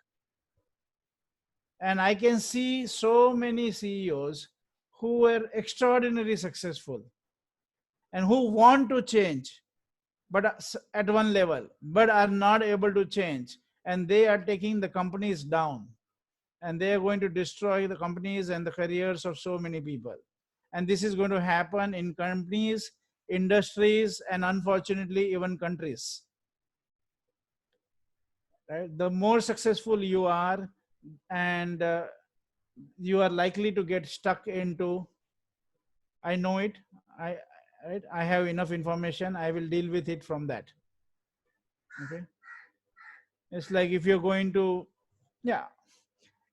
And I can see so many CEOs who were extraordinarily successful and who want to change, but at one level, but are not able to change, and they are taking the companies down, and they are going to destroy the companies and the careers of so many people. And this is going to happen in companies, industries, and unfortunately even countries. Right? The more successful you are, and you are likely to get stuck into, I know it, I right, I have enough information, I will deal with it from that. Okay, it's like if you're going to, yeah,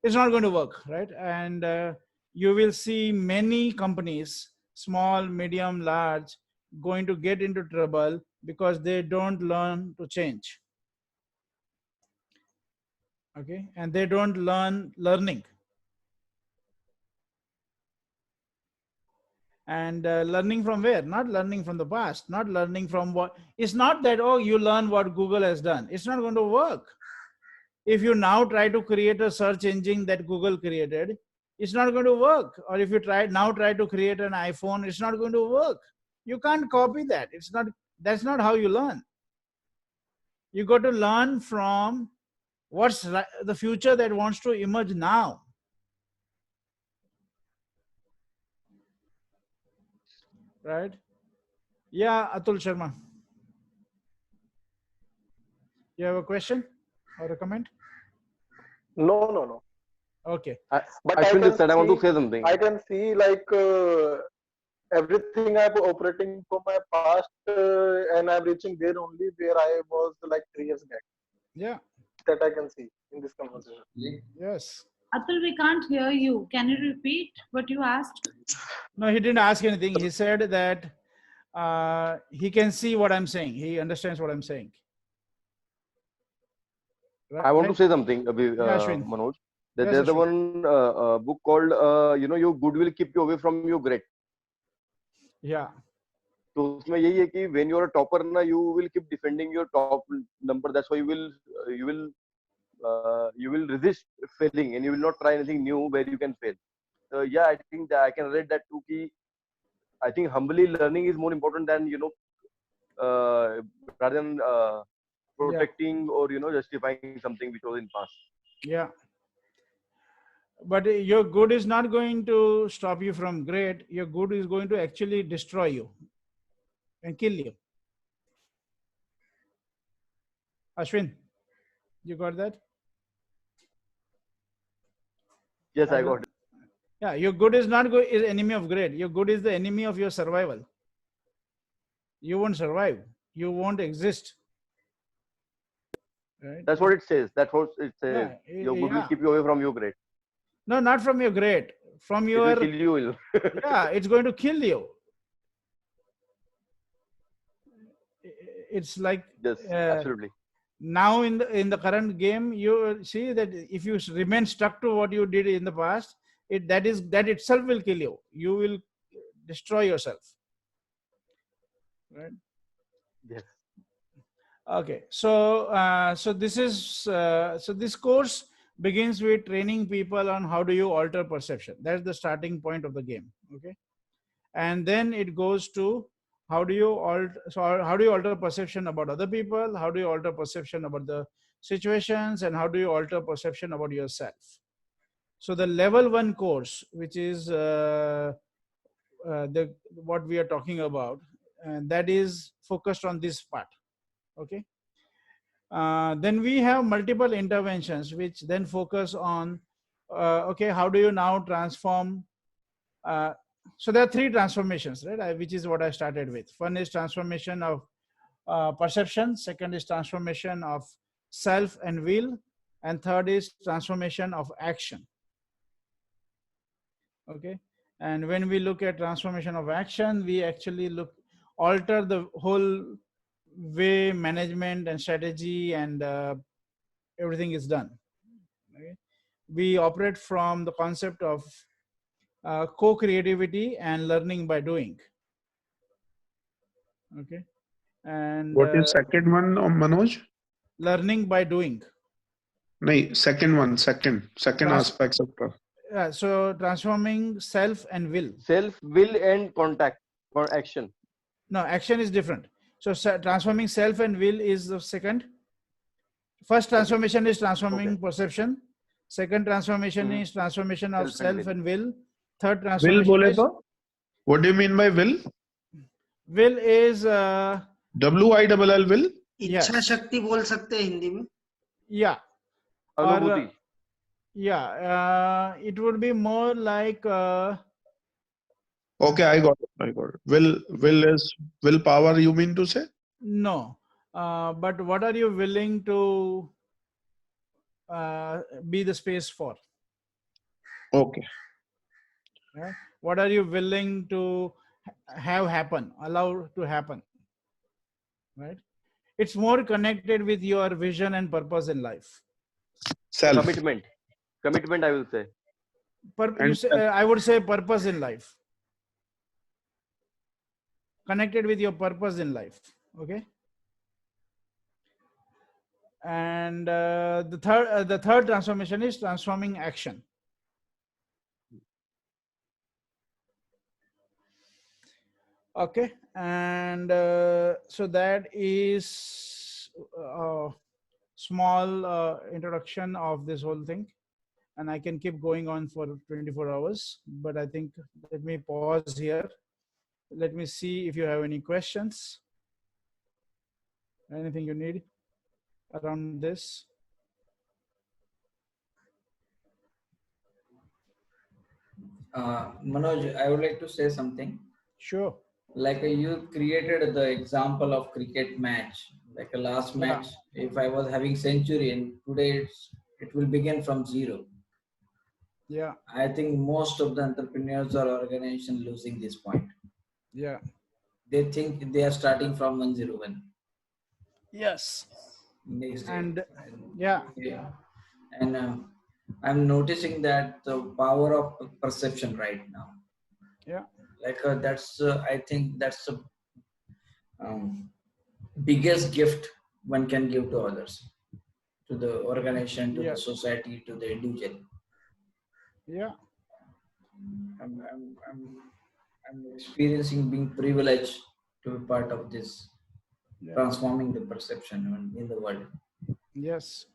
it's not going to work, right? And you will see many companies, small, medium, large, going to get into trouble because they don't learn to change. Okay, and they don't learn learning. And learning from where? Not learning from the past, not learning from what, it's not that, oh, you learn what Google has done. It's not going to work. If you now try to create a search engine that Google created, it's not going to work. Or if you try to create an iPhone, it's not going to work. You can't copy that. It's not, that's not how you learn. You got to learn from what's the future that wants to emerge now. Right? Yeah, Atul Sharma. You have a question or a comment? No. Okay. But I think I want to say something. I can see like everything I'm operating from my past, and I'm reaching there only where I was like 3 years back. Yeah. That I can see in this conversation. Yes. Atul, we can't hear you. Can you repeat what you asked? No, he didn't ask anything. He said that he can see what I'm saying. He understands what I'm saying. I want to say something, Ashwin. Manoj. That Yes, there's the Ashwin. one book called, your good will keep you away from your great. Yeah. तो उसमें यही है कि when you're a topper ना, you will keep defending your top number. That's why you will resist failing, and you will not try anything new where you can fail. So yeah, I think that I can read that too. Ki I think humbly learning is more important than rather than protecting or justifying something which was in past. Yeah. But your good is not going to stop you from great. Your good is going to actually destroy you and kill you. Ashwin, you got that? Yes, I got it. Yeah, your good is not is enemy of great. Your good is the enemy of your survival. You won't survive. You won't exist. Right? That's what it says. That's what it says. Yeah, Your good will keep you away from your great. No, not from your great. From your. It will kill you. Yeah, it's going to kill you. It's like. Yes, absolutely. Now in the current game, you see that if you remain stuck to what you did in the past, that itself will kill you. You will destroy yourself. Right? Yes. Okay. So this course begins with training people on how do you alter perception. That's the starting point of the game. Okay. And then it goes to how do you alter perception about other people? How do you alter perception about the situations? And how do you alter perception about yourself? So the level 1 course, which is what we are talking about, and that is focused on this part. Okay. Then we have multiple interventions which then focus on okay, how do you now transform. So there are 3 transformations, right? Which is what I started with. One is transformation of perception. Second is transformation of self and will. And third is transformation of action. Okay. And when we look at transformation of action, we actually alter the whole way management and strategy and everything is done. Okay. We operate from the concept of co-creativity and learning by doing. Okay. And what is second one, Manoj? Learning by doing. No, second one, second aspects of So transforming self and will. Self, will, and contact or action. No, action is different. So transforming self and will is the second. First transformation is transforming Okay. perception. Second transformation is transformation of self and will. Third Will transformation bole is to? What do you mean by will? will is WILL will? yes. इच्छा शक्ति बोल सकते हैं हिंदी में. Yeah. Anubhuti. Yeah, it would be more like Okay, I got it. I got it. Will is willpower, you mean to say? no. But what are you willing to be the space for? Okay. Right? What are you willing to have happen, allow to happen? Right? It's more connected with your vision and purpose in life. Self. Commitment. Commitment, I will say. I would say purpose in life. Connected with your purpose in life. Okay. And the third transformation is transforming action. Okay, and so that is a small introduction of this whole thing, and I can keep going on for 24 hours, but I think let me pause here. Let me see if you have any questions, anything you need around this. Manoj, I would like to say something. Sure. Like you created the example of cricket match, like a last match. If I was having century and today it will begin from zero. Yeah. I think most of the entrepreneurs or organization losing this point. Yeah. They think they are starting from 101. Yes. Next day. And yeah. And I'm noticing that the power of perception right now. Yeah. Like that's I think that's the biggest gift one can give to others, to the organization, to the society, to the individual. Yeah. I'm experiencing being privileged to be part of this, transforming the perception in the world. Yes.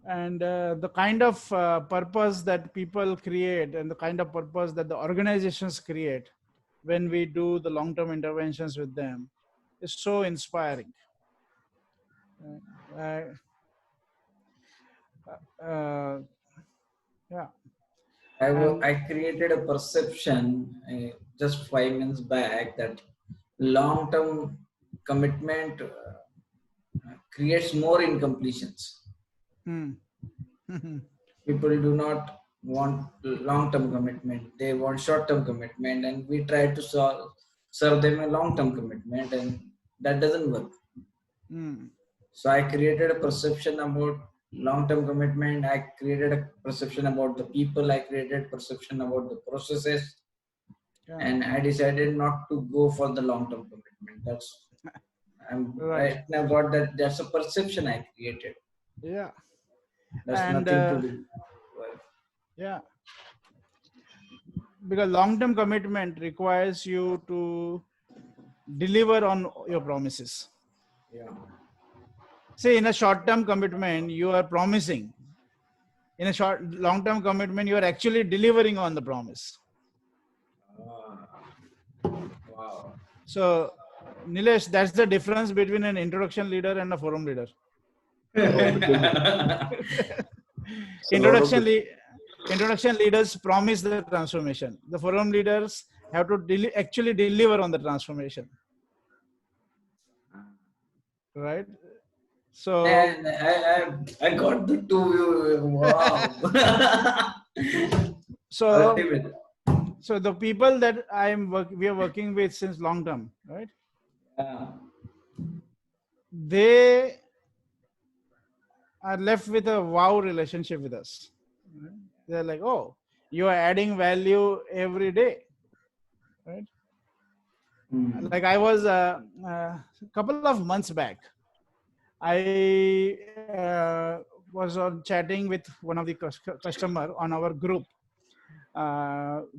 And the kind of purpose that people create and the kind of purpose that the organizations create when we do the long-term interventions with them is so inspiring. Yeah. I created a perception just 5 minutes back that long-term commitment creates more incompletions. People do not want long-term commitment; they want short-term commitment, and we try to serve them a long-term commitment, and that doesn't work. So I created a perception about long-term commitment. I created a perception about the people. I created perception about the processes, and I decided not to go for the long-term commitment. Right now got that. That's a perception I created. Yeah. That's nothing to do. Yeah. Because long-term commitment requires you to deliver on your promises. Yeah. See, in a short-term commitment, you are promising. In a long-term commitment, you are actually delivering on the promise. Wow. So, Nilesh, that's the difference between an introduction leader and a forum leader. Introduction leaders promise the transformation. The forum leaders have to actually deliver on the transformation. Right? So and I got the two. Wow. So the people that we are working with since long term, right? They are left with a wow relationship with us. They're like, oh, you are adding value every day, right? Like I was a couple of months back, I was on chatting with one of the customer on our group.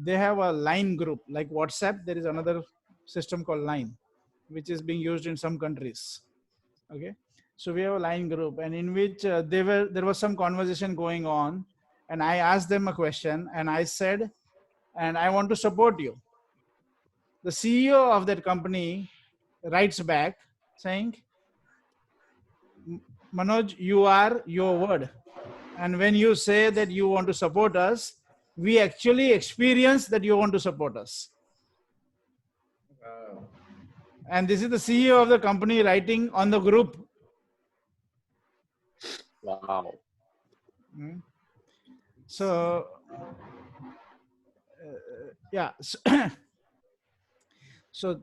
They have a line group like WhatsApp. There is another system called line, which is being used in some countries. Okay, so we have a line group, and in which there was some conversation going on, and I asked them a question, and I said, and I want to support you. The CEO of that company writes back saying, Manoj, you are your word. And when you say that you want to support us, we actually experience that you want to support us. Wow. And this is the CEO of the company writing on the group. Wow. So, yeah. So,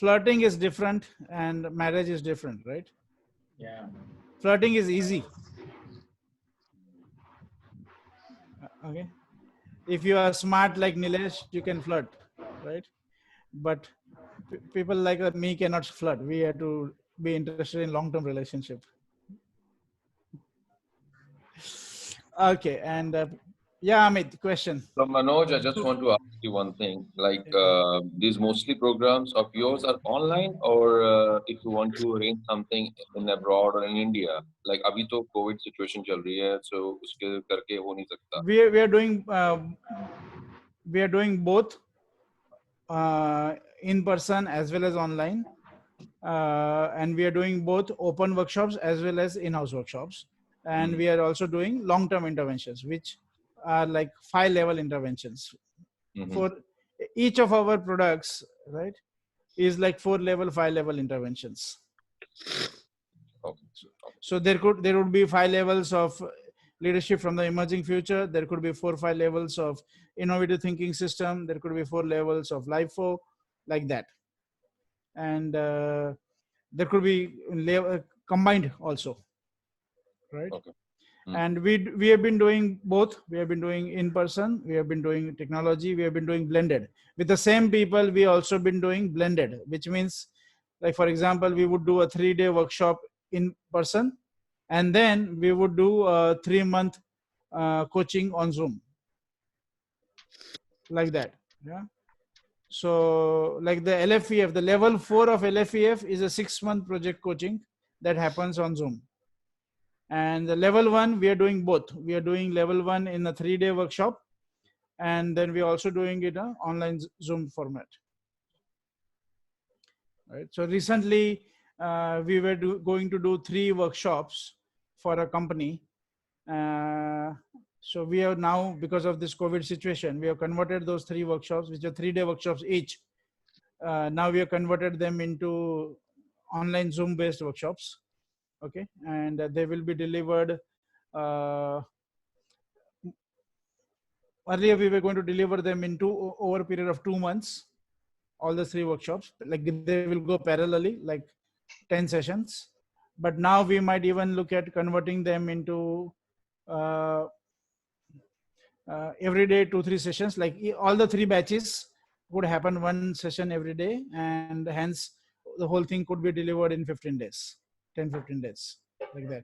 flirting is different and marriage is different, right? Yeah. Flirting is easy. Okay. If you are smart like Nilesh, you can flirt, right? But people like me cannot flirt. We have to be interested in long-term relationship. Okay, and yeah, Amit, question. So Manoj, I just want to ask you one thing. Like these mostly programs of yours are online, or if you want to arrange something in abroad or in India, like अभी तो COVID situation चल रही है, so उसके करके हो नहीं सकता. We are doing both in person as well as online, and we are doing both open workshops as well as in-house workshops, and we are also doing long-term interventions, which are like 5-level interventions. For each of our products, right, is like 4-level, 5-level interventions. Okay. So there would be 5 levels of leadership from the emerging future. There could be 4 or 5 levels of innovative thinking system. There could be 4 levels of LIFO, like that. And there could be combined also, right? Okay. And we have been doing both. We have been doing in person, we have been doing technology, we have been doing blended. With the same people, we also been doing blended, which means, like for example, we would do a 3-day workshop in person, and then we would do a 3-month coaching on Zoom, like that. Yeah. So like the LFEF, the level 4 of LFEF is a 6-month project coaching that happens on Zoom. And the level 1, we are doing both. We are doing level 1 in a 3-day workshop, and then we're also doing it in online Zoom format. Right. So recently, we were going to do 3 workshops for a company. So we are now, because of this COVID situation, we have converted those 3 workshops, which are 3-day workshops each. Now we have converted them into online Zoom-based workshops. Okay, and they will be delivered. Earlier, we were going to deliver them over a period of 2 months, all the 3 workshops. Like they will go parallelly, like 10 sessions. But now we might even look at converting them into every day 2-3 sessions. Like all the 3 batches would happen 1 session every day, and hence the whole thing could be delivered in 15 days, 10-15 days, like that.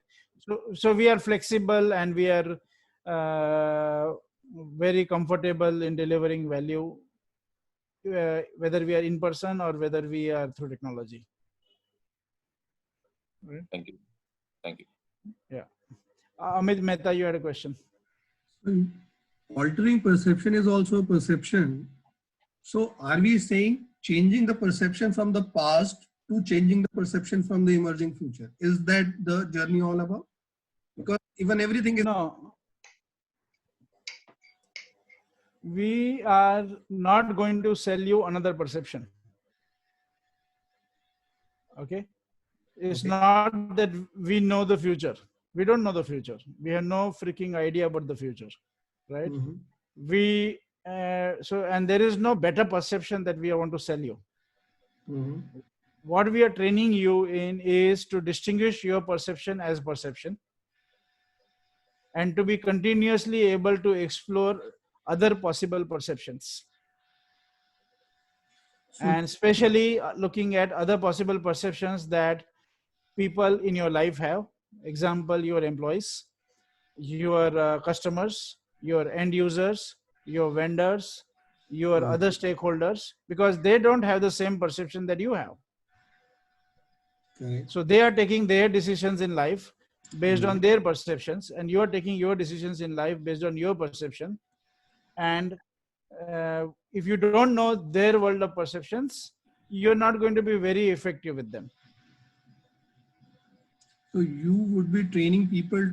So we are flexible, and we are very comfortable in delivering value, whether we are in person or whether we are through technology. Right? Thank you. Thank you. Yeah. Amit Mehta, you had a question. Altering perception is also a perception. So are we saying changing the perception from the past to changing the perception from the emerging future? Is that the journey all about? Because even everything is... No. We are not going to sell you another perception. Okay. It's not that we know the future. We don't know the future. We have no freaking idea about the future, right? And there is no better perception that we want to sell you. What we are training you in is to distinguish your perception as perception, and to be continuously able to explore other possible perceptions. And especially looking at other possible perceptions that people in your life have, Example, your employees, your customers, your end users, your vendors, your other stakeholders, because they don't have the same perception that you have. Correct. So they are taking their decisions in life based on their perceptions, and you are taking your decisions in life based on your perception. And if you don't know their world of perceptions, you're not going to be very effective with them. So you would be training people,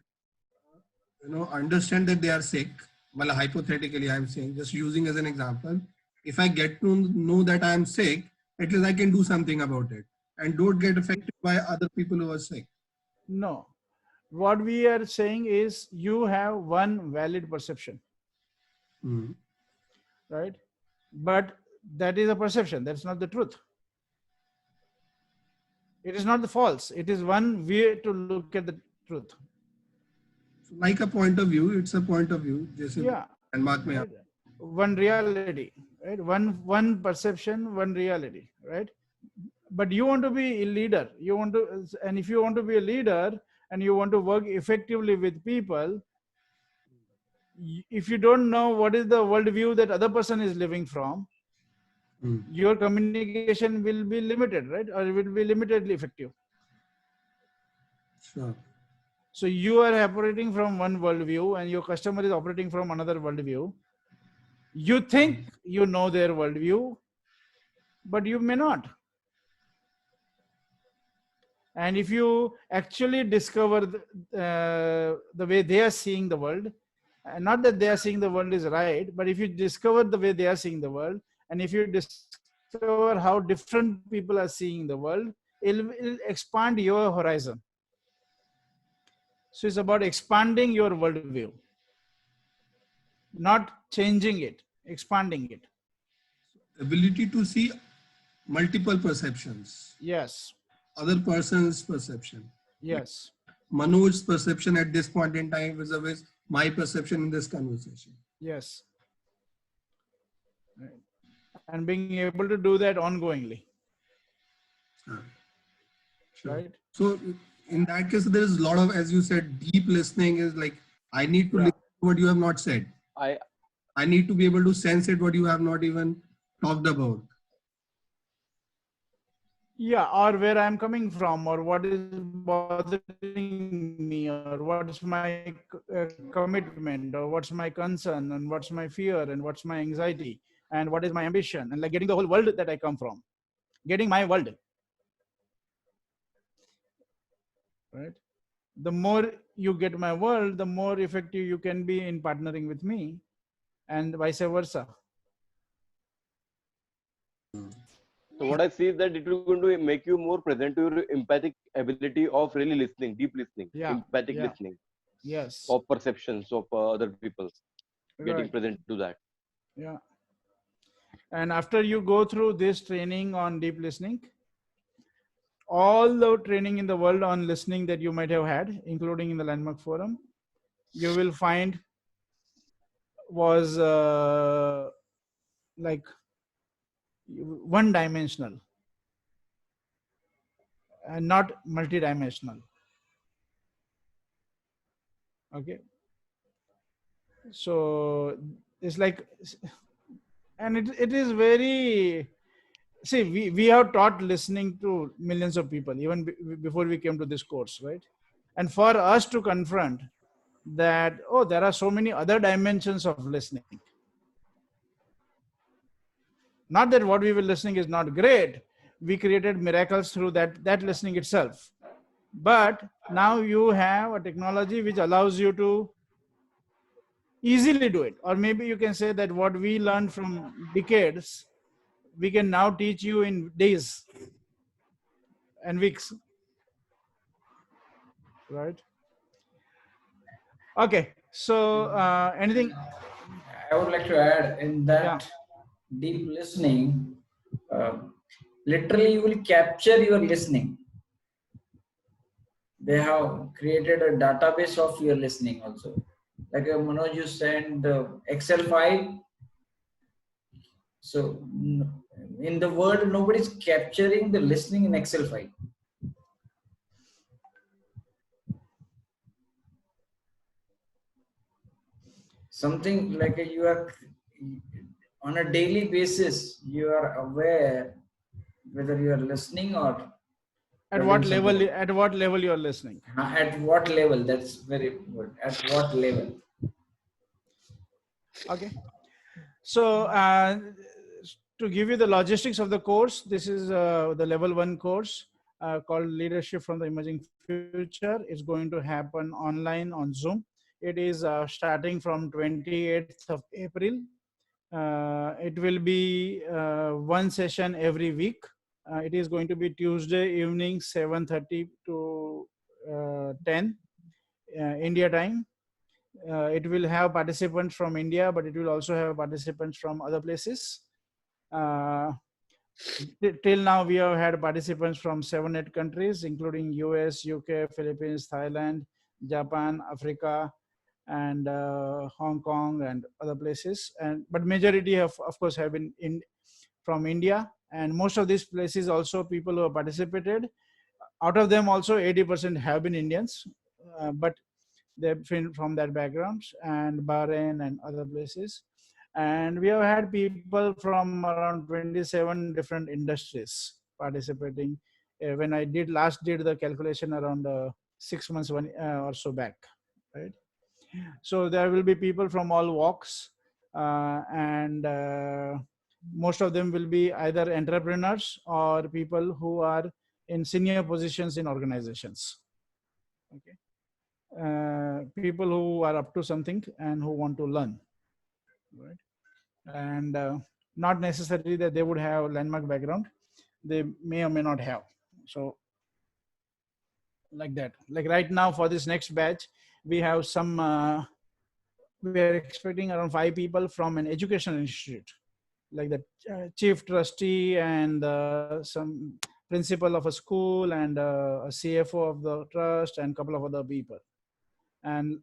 understand that they are sick. Well, hypothetically, I'm saying, just using as an example, if I get to know that I'm sick, at least I can do something about it and don't get affected by other people who are sick. No. What we are saying is you have one valid perception, right? But that is a perception. That's not the truth. It is not the false. It is one way to look at the truth. So like a point of view, it's a point of view. Yeah. Right? One reality, right? One perception, one reality, right? But you want to be a leader. You want to, and if you want to be a leader and you want to work effectively with people, if you don't know what is the worldview that other person is living from, your communication will be limited, right? Or it will be limitedly effective. Sure. So you are operating from one worldview and your customer is operating from another worldview. You think you know their worldview, but you may not. And if you actually discover the way they are seeing the world, and not that they are seeing the world is right, but if you discover the way they are seeing the world, and if you discover how different people are seeing the world, it'll expand your horizon. So it's about expanding your worldview, not changing it, expanding it. Ability to see multiple perceptions. Yes. Other person's perception. Yes. Manoj's perception at this point in time vis-a-vis my perception in this conversation. Yes. Right. And being able to do that ongoingly. Sure. Right. So in that case, there is a lot of, as you said, deep listening is like, I need to listen to what you have not said. I need to be able to sense it, what you have not even talked about. Yeah, or where I'm coming from, or what is bothering me, or what's my commitment, or what's my concern, and what's my fear, and what's my anxiety, and what is my ambition, and like getting the whole world that I come from, getting my world. Right? The more you get my world, the more effective you can be in partnering with me, and vice versa. So what I see is that it will going to make you more present to your empathic ability of really listening, deep listening, empathic listening. Yes. Of perceptions of other people, getting Right. present to that. Yeah. And after you go through this training on deep listening, all the training in the world on listening that you might have had, including in the Landmark Forum, you will find was like one-dimensional and not multi-dimensional. Okay. So it's like, and it is very, see, we have taught listening to millions of people even before we came to this course, right? And for us to confront that, oh, there are so many other dimensions of listening. Not that what we were listening is not great. We created miracles through that listening itself. But now you have a technology which allows you to easily do it. Or maybe you can say that what we learned from decades, we can now teach you in days and weeks. Right? Okay. So anything? I would like to add in that deep listening, literally you will capture your listening. They have created a database of your listening also. Like Manoj, you send Excel file. So in the world, nobody's capturing the listening in Excel file. something like you are on a daily basis, you are aware whether you are listening or At you're what doing something level? else. At what level you are listening? At what level? That's very good. At what level? Okay. So to give you the logistics of the course, this is the level 1 course called Leadership from the Emerging Future. It's going to happen online on Zoom. It is starting from 28th of April. It will be one session every week. It is going to be Tuesday evening 7:30 to 10 India time. It will have participants from India, but it will also have participants from other places. Till now, we have had participants from 7-8 countries, including US, UK, Philippines, Thailand, Japan, Africa, and Hong Kong, and other places. But majority of course, have been from India, and most of these places also people who have participated. Out of them, also 80% have been Indians, but they've been from that backgrounds, and Bahrain and other places. And we have had people from around 27 different industries participating. When I did the calculation around 6 months or so back, right? So there will be people from all walks, and most of them will be either entrepreneurs or people who are in senior positions in organizations. Okay. People who are up to something and who want to learn, right? And not necessarily that they would have landmark background, they may or may not have. So like that, like right now for this next batch, we have some we are expecting around 5 people from an educational institute, like the chief trustee and some principal of a school and a CFO of the trust and a couple of other people. And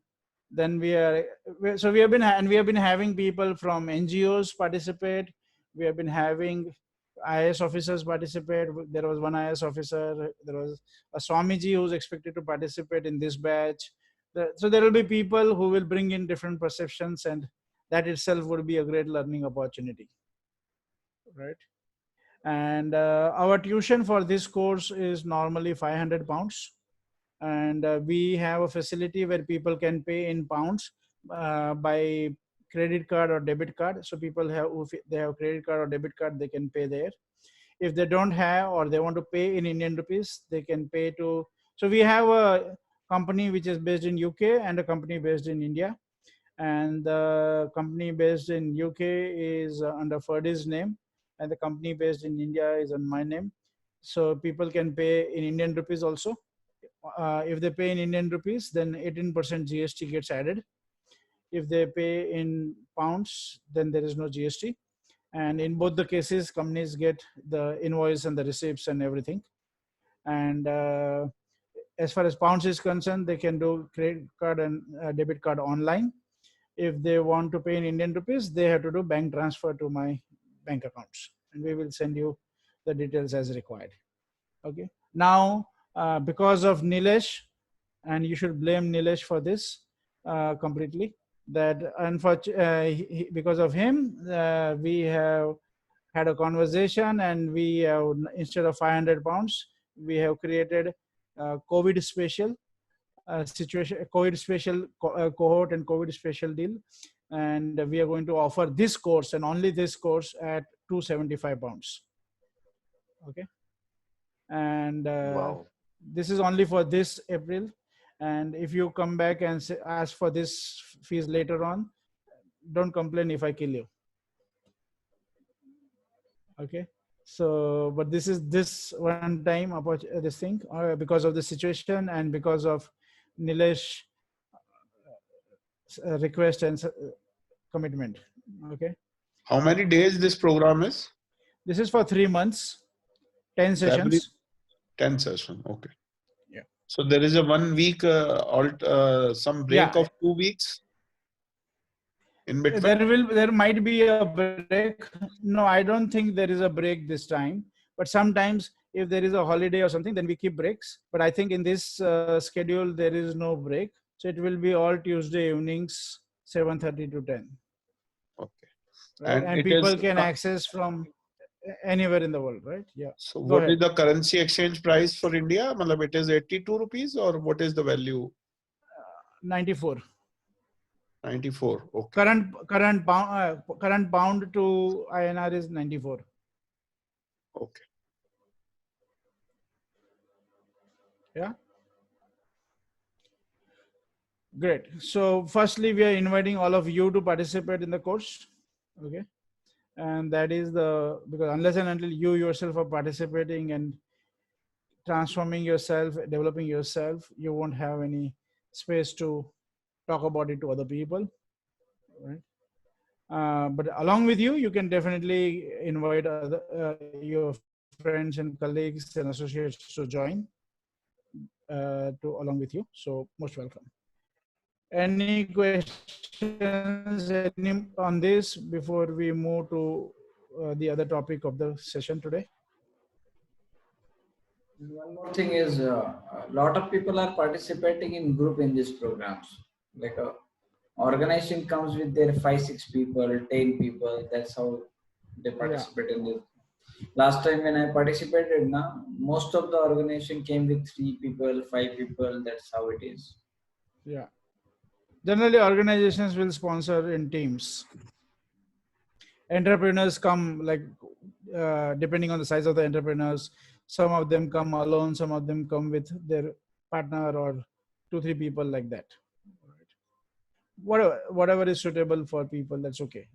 then we have been having people from NGOs participate. We have been having IAS officers participate. There was one IAS officer. There was a Swamiji who's expected to participate in this batch. So there will be people who will bring in different perceptions, and that itself would be a great learning opportunity, right? And our tuition for this course is normally £500, and we have a facility where people can pay in pounds by credit card or debit card. So people have, if they have credit card or debit card, they can pay there. If they don't have, or they want to pay in Indian rupees, they can pay to. So we have a company which is based in UK and a company based in India, and the company based in UK is under Ferdy's name, and the company based in India is on my name. So people can pay in Indian rupees also. If they pay in Indian rupees, then 18% GST gets added. If they pay in pounds, then there is no GST. And in both the cases, companies get the invoice and the receipts and everything. And as far as pounds is concerned, they can do credit card and debit card online. If they want to pay in Indian rupees, they have to do bank transfer to my bank accounts, and we will send you the details as required. Okay. Now, because of Nilesh, and you should blame Nilesh for this completely, that unfortunately, because of him, we have had a conversation, and we have, instead of £500, we have created COVID special situation, COVID special cohort and COVID special deal. And we are going to offer this course and only this course at £275. Okay. And Wow. this is only for this April. And if you come back and ask for this fees later on, don't complain if I kill you. Okay. So, but this is this one time about this thing because of the situation and because of Nilesh request and commitment. Okay. How many days this program is? This is for 3 months, 10 So every sessions. 10 session. Okay. Yeah. So there is a 1 week, some break Yeah. of 2 weeks in between. There might be a break. No, I don't think there is a break this time. But sometimes if there is a holiday or something, then we keep breaks. But I think in this schedule, there is no break. So it will be all Tuesday evenings, 7:30 to 10. Okay. Right? And it people is can access from anywhere in the world, right? Yeah. so Go what ahead. is the currency exchange price for India? Matlab, it is 82 rupees or what is the value? 94. 94. Okay. Current pound to INR is 94. Okay. Yeah. Great. So firstly, we are inviting all of you to participate in the course. Okay. And that is because unless and until you yourself are participating and transforming yourself, developing yourself, you won't have any space to talk about it to other people. Right. But along with you, you can definitely invite your friends and colleagues and associates to join along with you. So most welcome. Any questions on this before we move to the other topic of the session today? One more thing is a lot of people are participating in group in these programs. Like a organization comes with their 5-6 people, 10 people. That's how they participate in this. Last time when I participated, most of the organization came with 3 people, 5 people. That's how it is. Yeah. Generally, organizations will sponsor in teams. Entrepreneurs come depending on the size of the entrepreneurs. Some of them come alone. Some of them come with their partner or 2-3 people like that. Whatever is suitable for people, that's okay.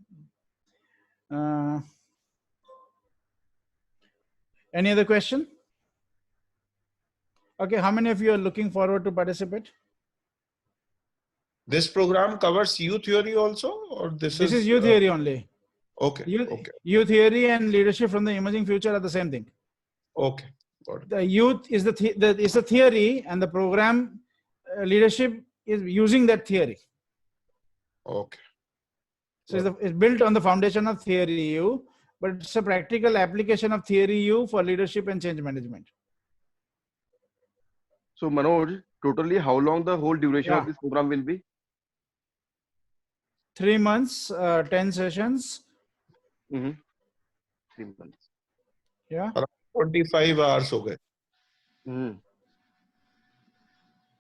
Any other question? Okay, how many of you are looking forward to participate? This program covers U theory also, or this is U theory only. Okay. U theory and leadership from the emerging future are the same thing. Okay. Got it. The youth is the theory, and the program leadership is using that theory. Okay. So it's built on the foundation of theory U, but it's a practical application of theory U for leadership and change management. So Manoj, totally how long the whole duration of this program will be? 3 months, 10 sessions. 3 months. Yeah. 25 hours. Okay.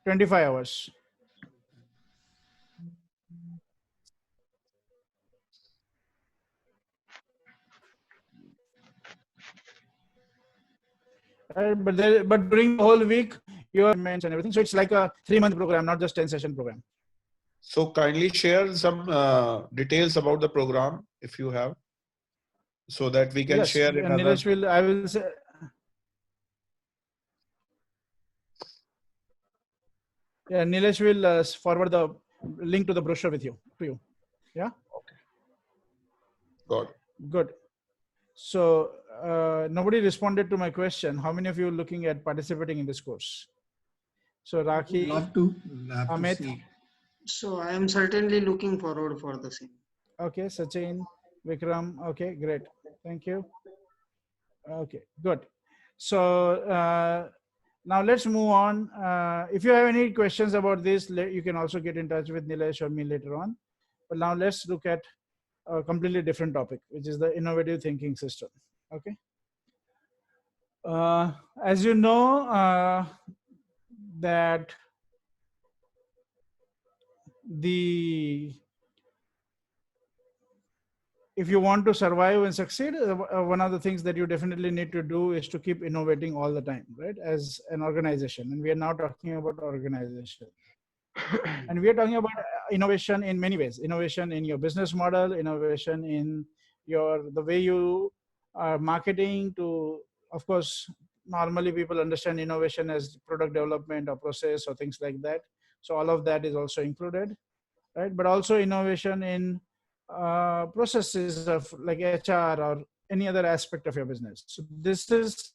25 hours. But during the whole week, your and everything. So it's like a 3-month program, not just 10-session program. So kindly share some details about the program if you have, so that we can share in Nilesh will. I will say. Yeah, Nilesh will forward the link to the brochure to you. Yeah. Okay. Got it. Good. So nobody responded to my question. How many of you are looking at participating in this course? So Rakhi, love to Amit. see. So I am certainly looking forward for the same. Okay, Sachin, Vikram. Okay, great. Thank you. Okay, good. So now let's move on. If you have any questions about this, you can also get in touch with Nilesh or me later on. But now let's look at a completely different topic, which is the innovative thinking system. Okay. As you know, that if you want to survive and succeed, one of the things that you definitely need to do is to keep innovating all the time, right? As an organization, and we are now talking about organization. And we are talking about innovation in many ways. Innovation in your business model, innovation in the way you are marketing to, of course, normally people understand innovation as product development or process or things like that. So all of that is also included, right? But also innovation in processes of like HR or any other aspect of your business. So this is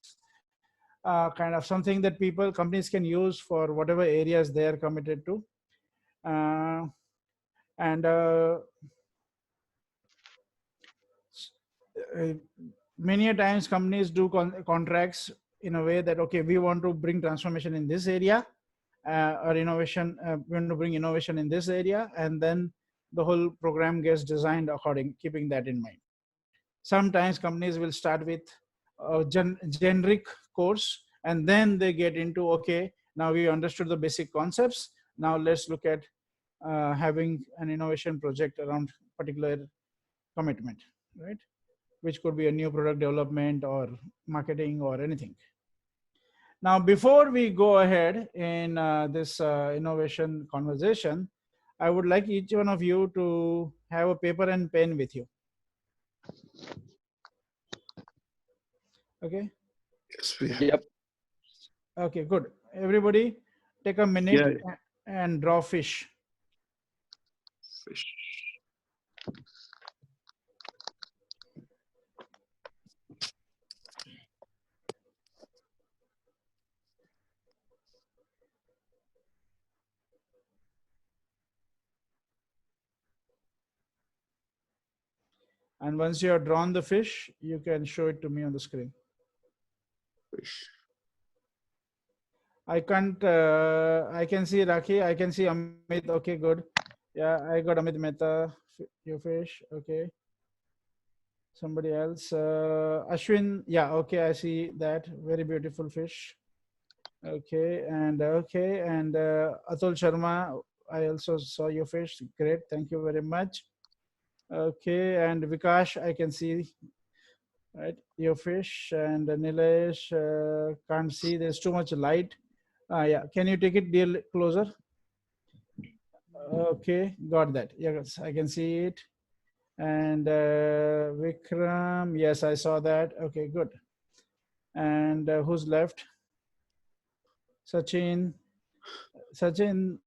kind of something that companies can use for whatever areas they are committed to. Many a times companies do contracts in a way that, okay, we want to bring transformation in this area or innovation, we want to bring innovation in this area, and then the whole program gets designed keeping that in mind. Sometimes companies will start with a generic course, and then they get into, okay, now we understood the basic concepts. Now let's look at having an innovation project around particular commitment, right? Which could be a new product development or marketing or anything. Now, before we go ahead in this innovation conversation, I would like each one of you to have a paper and pen with you. Okay. Yes, we have. Yep. Okay, good. Everybody take a minute and draw fish. Fish. And once you have drawn the fish, you can show it to me on the screen. Fish. I can't, I can see Rakhi, I can see Amit. Okay, good. Yeah, I got Amit Mehta, your fish. Okay. Somebody else. Ashwin, yeah, okay, I see that. Very beautiful fish. Okay, and Atul Sharma, I also saw your fish. Great, thank you very much. Okay, and Vikash, I can see, right, your fish. And Nilesh, can't see, there's too much light. Yeah, can you take it dear closer? Okay, got that. Yes, I can see it. And Vikram, yes, I saw that. Okay, good. And who's left? Sachin. Sachin.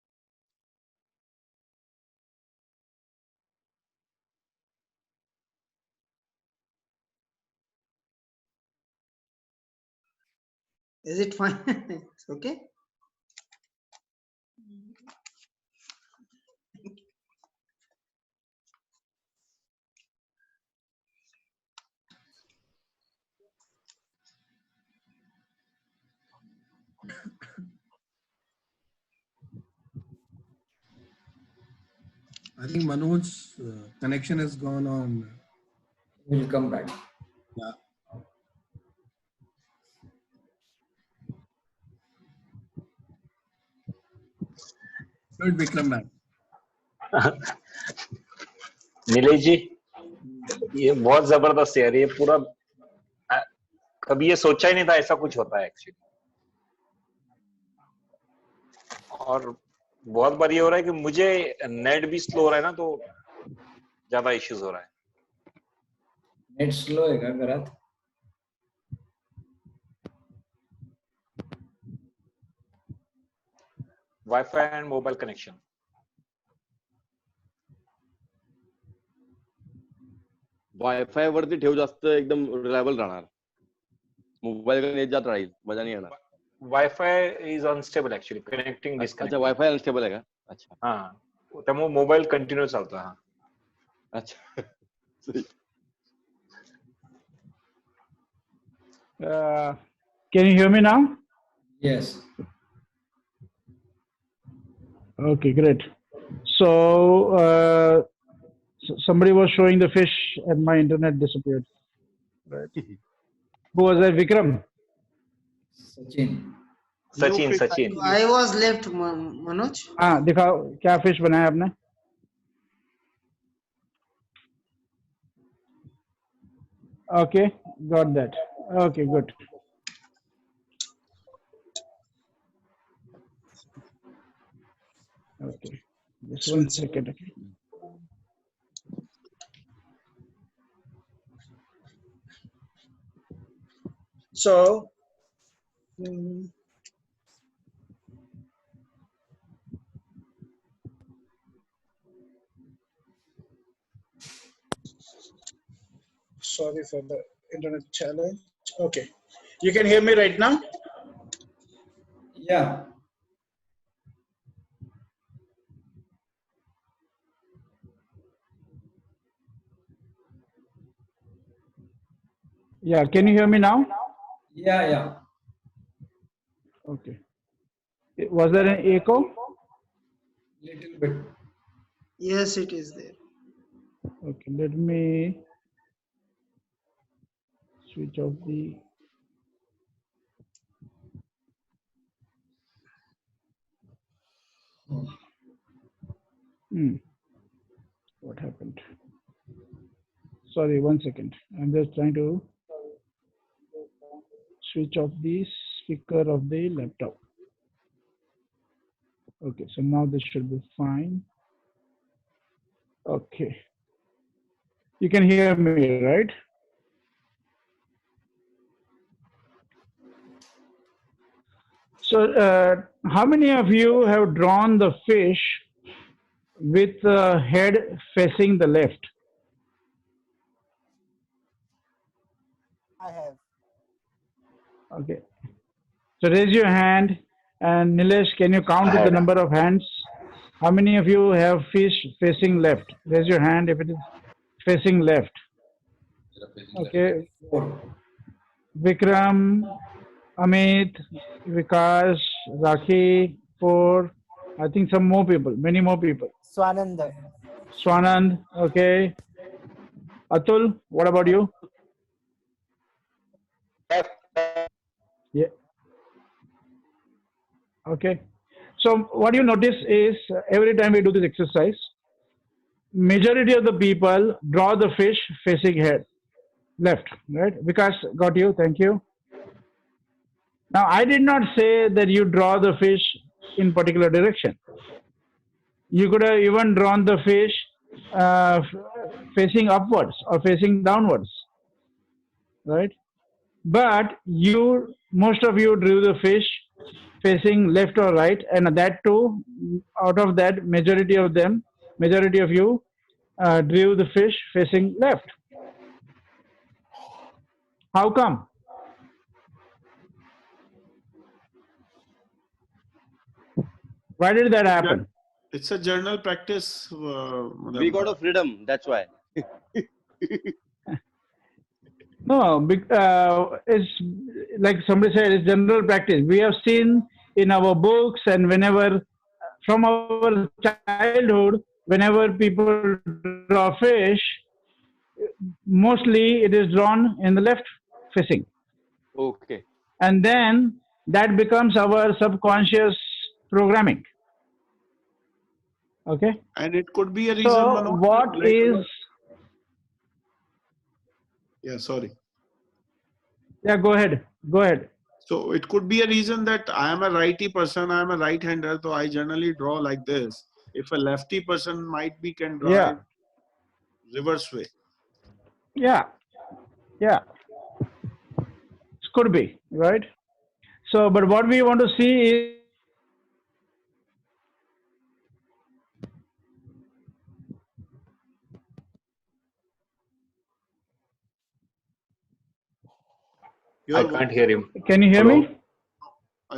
Is it fine? It's okay. I think Manoj's connection has gone on. We'll come back. Yeah. Third Vikram back. Nilesh जी, ये बहुत जबरदस्त है यार, ये पूरा कभी ये सोचा ही नहीं था ऐसा कुछ होता है एक्चुअली। और बहुत बार ये हो रहा है कि मुझे नेट भी स्लो हो रहा है ना, तो ज्यादा इश्यूज हो रहा है। नेट स्लो है क्या घरात? Wifi and mobile connection. Wifi वरती ठेव, जास्त एकदम रिलायबल राहणार. मोबाईल नेट जात राहील, मजा नाही येणार. Wifi is unstable actually, connecting अच्छा, डिस्कनेक्टिंग. वायफाय अनस्टेबल आहे का? अच्छा. हां, त्यामुळे मोबाईल कंटिन्यू चालतो. हां. अच्छा. Can you hear me now? Yes. Okay, great. So somebody was showing the fish and my internet disappeared. Right. Who was that? Vikram? Sachin. Sachin. I was left, Manoj. हाँ, दिखाओ क्या फिश बनाया आपने? Okay, got that. Okay, good. Okay, just 1 second. Okay. So, sorry for the internet challenge. Okay, you can hear me right now? Yeah. Yeah, can you hear me now? Yeah. Okay. Was there an echo? Little bit. Yes, it is there. Okay, let me switch off the. What happened? Sorry, 1 second. I'm just trying to switch off the speaker of the laptop. Okay, so now this should be fine. Okay. You can hear me, right? So, how many of you have drawn the fish with the head facing the left? I have. Okay. So raise your hand, and Nilesh, can you count I the had. number of hands? How many of you have fish facing left? Raise your hand if it is facing left. Okay. Vikram, Amit, Vikas, Rakhi, four. I think some more people, many more people. Swananda. Swanand, okay. Atul, what about you? Yeah. Okay. So what you notice is every time we do this exercise, majority of the people draw the fish facing head left, right? Vikas, got you. Thank you. Now I did not say that you draw the fish in particular direction. You could have even drawn the fish facing upwards or facing downwards, right? But you, most of you drew the fish facing left or right, and that too, out of that, majority of you drew the fish facing left. How come? Why did that happen? It's a journal practice. We got a freedom. That's why. No, it's like somebody said, it's general practice. We have seen in our books and whenever, from our childhood, whenever people draw fish, mostly it is drawn in the left facing. Okay. And then that becomes our subconscious programming. Okay. And it could be a reason, So Manoj, what like is? Yeah, sorry. Yeah, go ahead. Go ahead. So it could be a reason that I am a righty person, I am a right-hander, so I generally draw like this. If a lefty person might be can draw Yeah. it reverse way. Yeah. Yeah. It could be, right? So, but what we want to see is I can't hear him. can you hear Hello? me?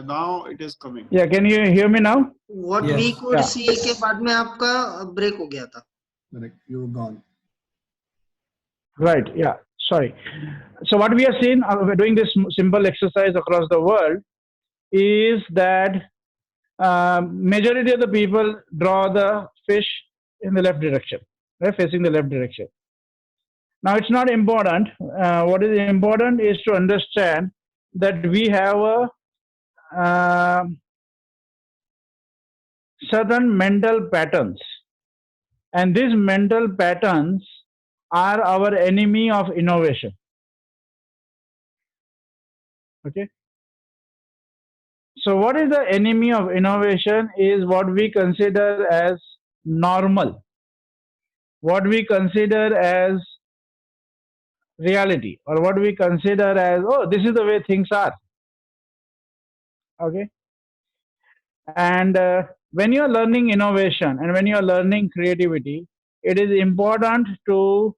Now it is coming. Yeah, can you hear me now? What Yes. we could Yeah. see के बाद में आपका break हो गया था. Correct. You were gone. Right. Yeah. Sorry. So what we have seen, we're doing this simple exercise across the world, is that majority of the people draw the fish in the left direction, right, facing the left direction. Now it's not important. What is important is to understand that we have a certain mental patterns, and these mental patterns are our enemy of innovation. Okay. So what is the enemy of innovation is what we consider as normal, what we consider as reality, or what we consider as, oh, this is the way things are. Okay. And when you are learning innovation and when you are learning creativity, it is important to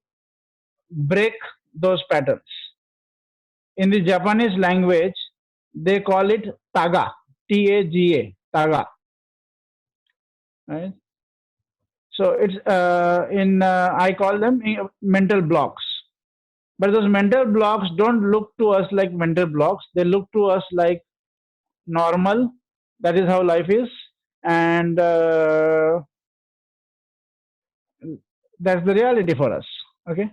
break those patterns. In the Japanese language, they call it taga, T-A-G-A, taga. Right? So it's I call them mental blocks. But those mental blocks don't look to us like mental blocks. They look to us like normal. That is how life is. And That's the reality for us. Okay.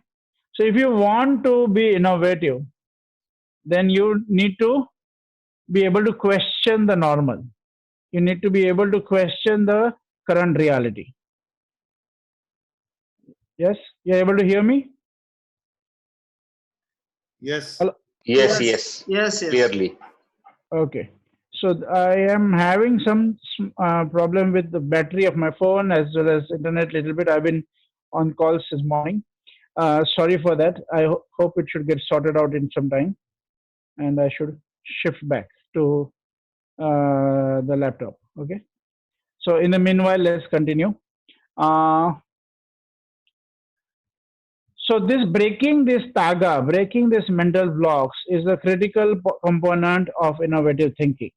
So if you want to be innovative, then you need to be able to question the normal. You need to be able to question the current reality. Yes, you're able to hear me? Yes. Hello? Yes, Yes, yes, yes, yes. clearly. Okay. So I am having some problem with the battery of my phone as well as internet little bit. I've been on calls this morning. Sorry for that. I hope it should get sorted out in some time, and I should shift back to the laptop. Okay. So in the meanwhile, let's continue. Uh, so this breaking this taga, breaking this mental blocks is a critical component of innovative thinking.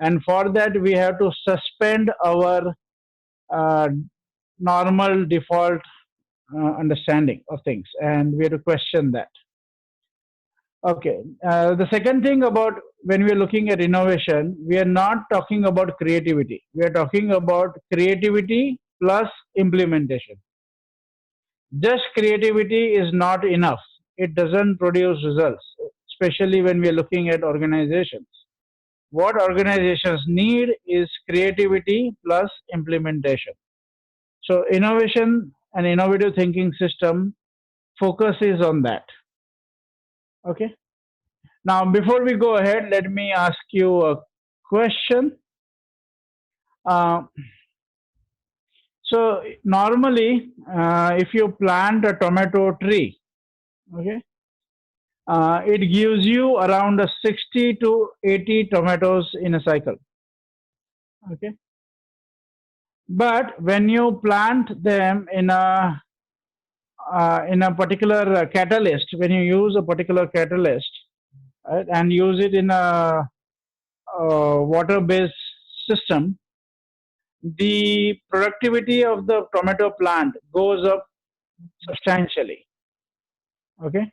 And for that, we have to suspend our uh, normal default understanding of things, and we have to question that. Okay. The second thing about when we are looking at innovation, we are not talking about creativity. We are talking about creativity plus implementation. Just creativity is not enough. It doesn't produce results, especially when we are looking at organizations. What organizations need is creativity plus implementation. So innovation and innovative thinking system focuses on that. Okay. Now, before we go ahead, let me ask you a question. Uh, so normally, if you plant a tomato tree, okay, it gives you around 60 to 80 tomatoes in a cycle. Okay. But when you plant them in a particular catalyst, when you use a particular catalyst, right, and use it in a water-based system, the productivity of the tomato plant goes up substantially. Okay.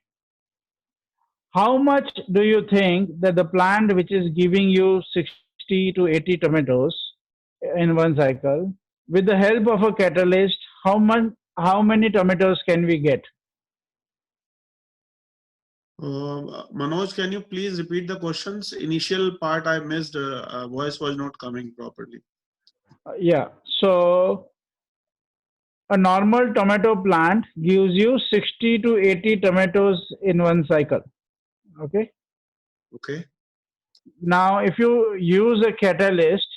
How much do you think that the plant which is giving you 60 to 80 tomatoes in one cycle, with the help of a catalyst, how many tomatoes can we get? Manoj, can you please repeat the questions? Initial part I missed. Voice was not coming properly. Yeah. So a normal tomato plant gives you 60 to 80 tomatoes in one cycle. Okay. Okay. Now, if you use a catalyst,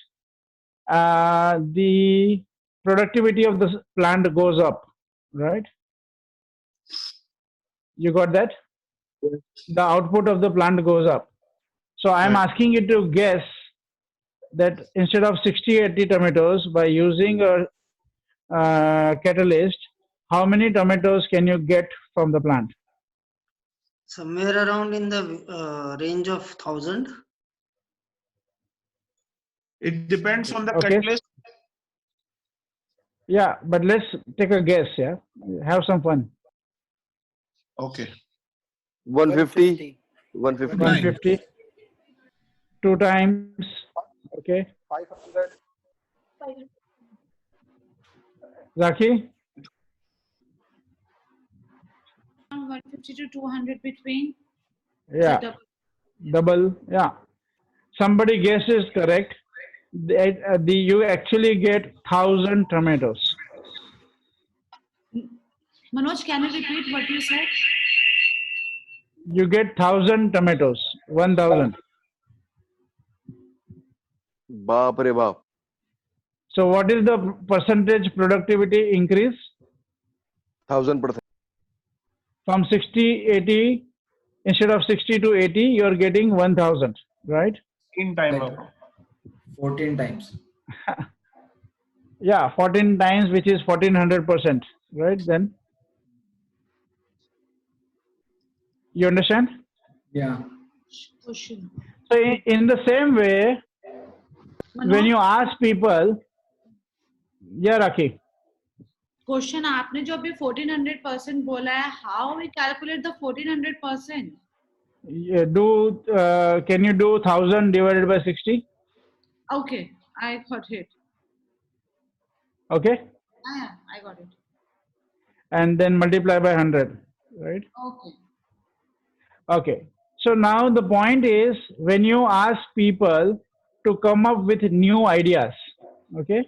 the productivity of the plant goes up, right? You got that? The output of the plant goes up. So I'm Right. asking you to guess that instead of 60, 80 tomatoes, by using a catalyst, how many tomatoes can you get from the plant? Somewhere around in the range of 1,000. It depends on the Okay. catalyst. Yeah, but let's take a guess. Yeah, have some fun. Okay. 150. 150. 150, 2 times. Okay. 500. Zaki? 150 to 200 between. Yeah, So double. Yeah. Somebody guesses correct. You actually get 1,000 tomatoes. Manoj, can you repeat what you said? You get 1,000 tomatoes. 1,000. Baap re baap. So what is the percentage productivity increase? 1000%. From 60, 80, instead of 60 to 80, you're getting 1,000, right? In time. Like 14 times. Yeah, 14 times, which is 1400%, right? Then you understand? Yeah. Question. So in the same way, when you ask people, yeah, Raki, question आपने जो अभी 1400% बोला है, how we calculate the 1400%? can you do 1,000 divided by 60? Okay, I got it. Okay. Yeah, I got it. and then multiply by 100, right? Okay. Okay. So now the point is, when you ask people to come up with new ideas, okay,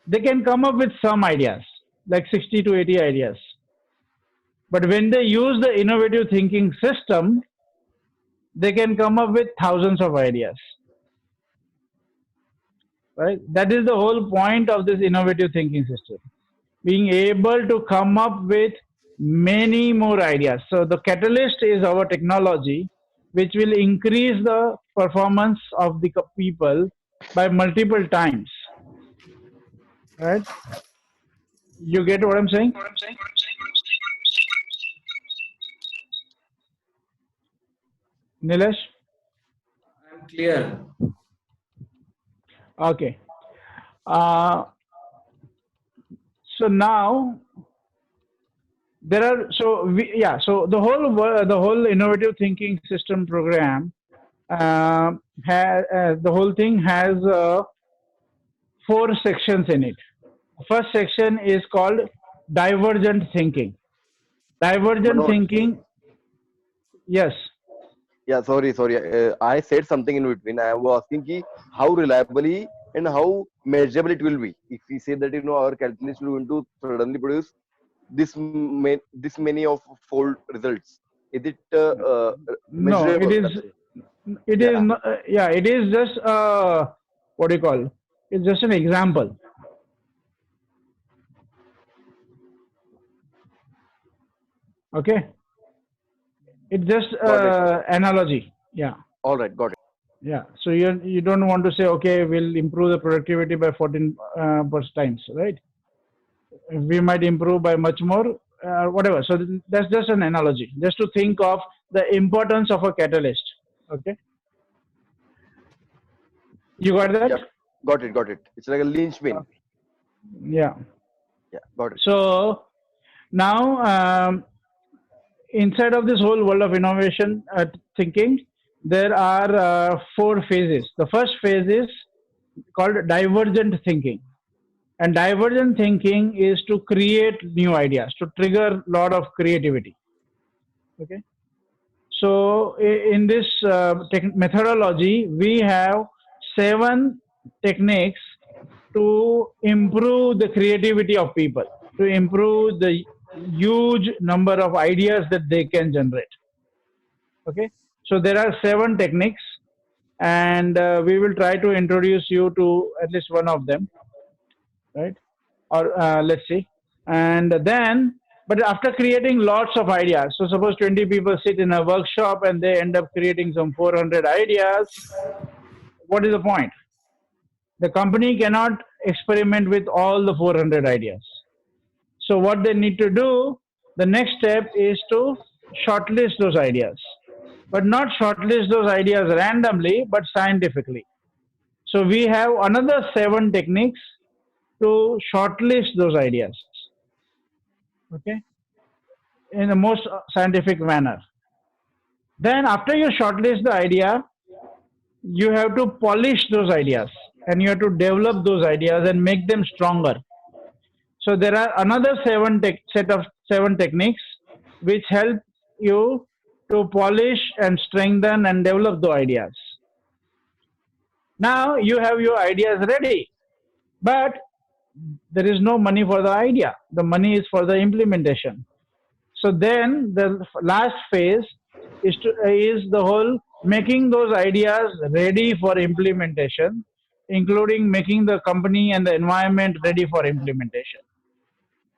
they can come up with some ideas, like 60 to 80 ideas. But when they use the innovative thinking system, they can come up with thousands of ideas, right? That is the whole point of this innovative thinking system, being able to come up with many more ideas. So the catalyst is our technology, which will increase the performance of the people by multiple times, right? You get what I'm saying? Nilesh? I'm clear. Okay. Uh, so now there are, so the whole innovative thinking system program, the whole thing has 4 sections in it. First section is called divergent thinking. Divergent Manoj, thinking, yes. yeah, sorry. I said something in between. I was asking ki how reliably and how measurable it will be. If we say that our calculus will going to suddenly produce this many of fold results, is it No, measurable? That's it. it is, Yeah. yeah, it is just, what do you call? It's just an example. Okay. It's just Got it. analogy. Yeah. All right. Got it. Yeah. So you don't want to say, okay, we'll improve the productivity by 14 times, right? We might improve by much more, whatever. So that's just an analogy, just to think of the importance of a catalyst. Okay. You got that? Yeah. Got it. It's like a linchpin. Yeah. Yeah. Got it. So now, inside of this whole world of innovation thinking, there are 4 phases. The first phase is called divergent thinking. And divergent thinking is to create new ideas, to trigger a lot of creativity. Okay. So in this methodology, we have 7 techniques to improve the creativity of people, to improve the huge number of ideas that they can generate. Okay. So there are 7 techniques, and we will try to introduce you to at least one of them, right? Or let's see. And then, but after creating lots of ideas, so suppose 20 people sit in a workshop and they end up creating some 400 ideas, what is the point? The company cannot experiment with all the 400 ideas. So what they need to do, the next step is to shortlist those ideas, but not shortlist those ideas randomly, but scientifically. So we have another 7 techniques to shortlist those ideas, okay, in the most scientific manner. Then after you shortlist the idea, you have to polish those ideas, and you have to develop those ideas and make them stronger. So there are another set of 7 techniques which help you to polish and strengthen and develop the ideas. Now you have your ideas ready, but there is no money for the idea. The money is for the implementation. So then the last phase is the whole making those ideas ready for implementation, including making the company and the environment ready for implementation.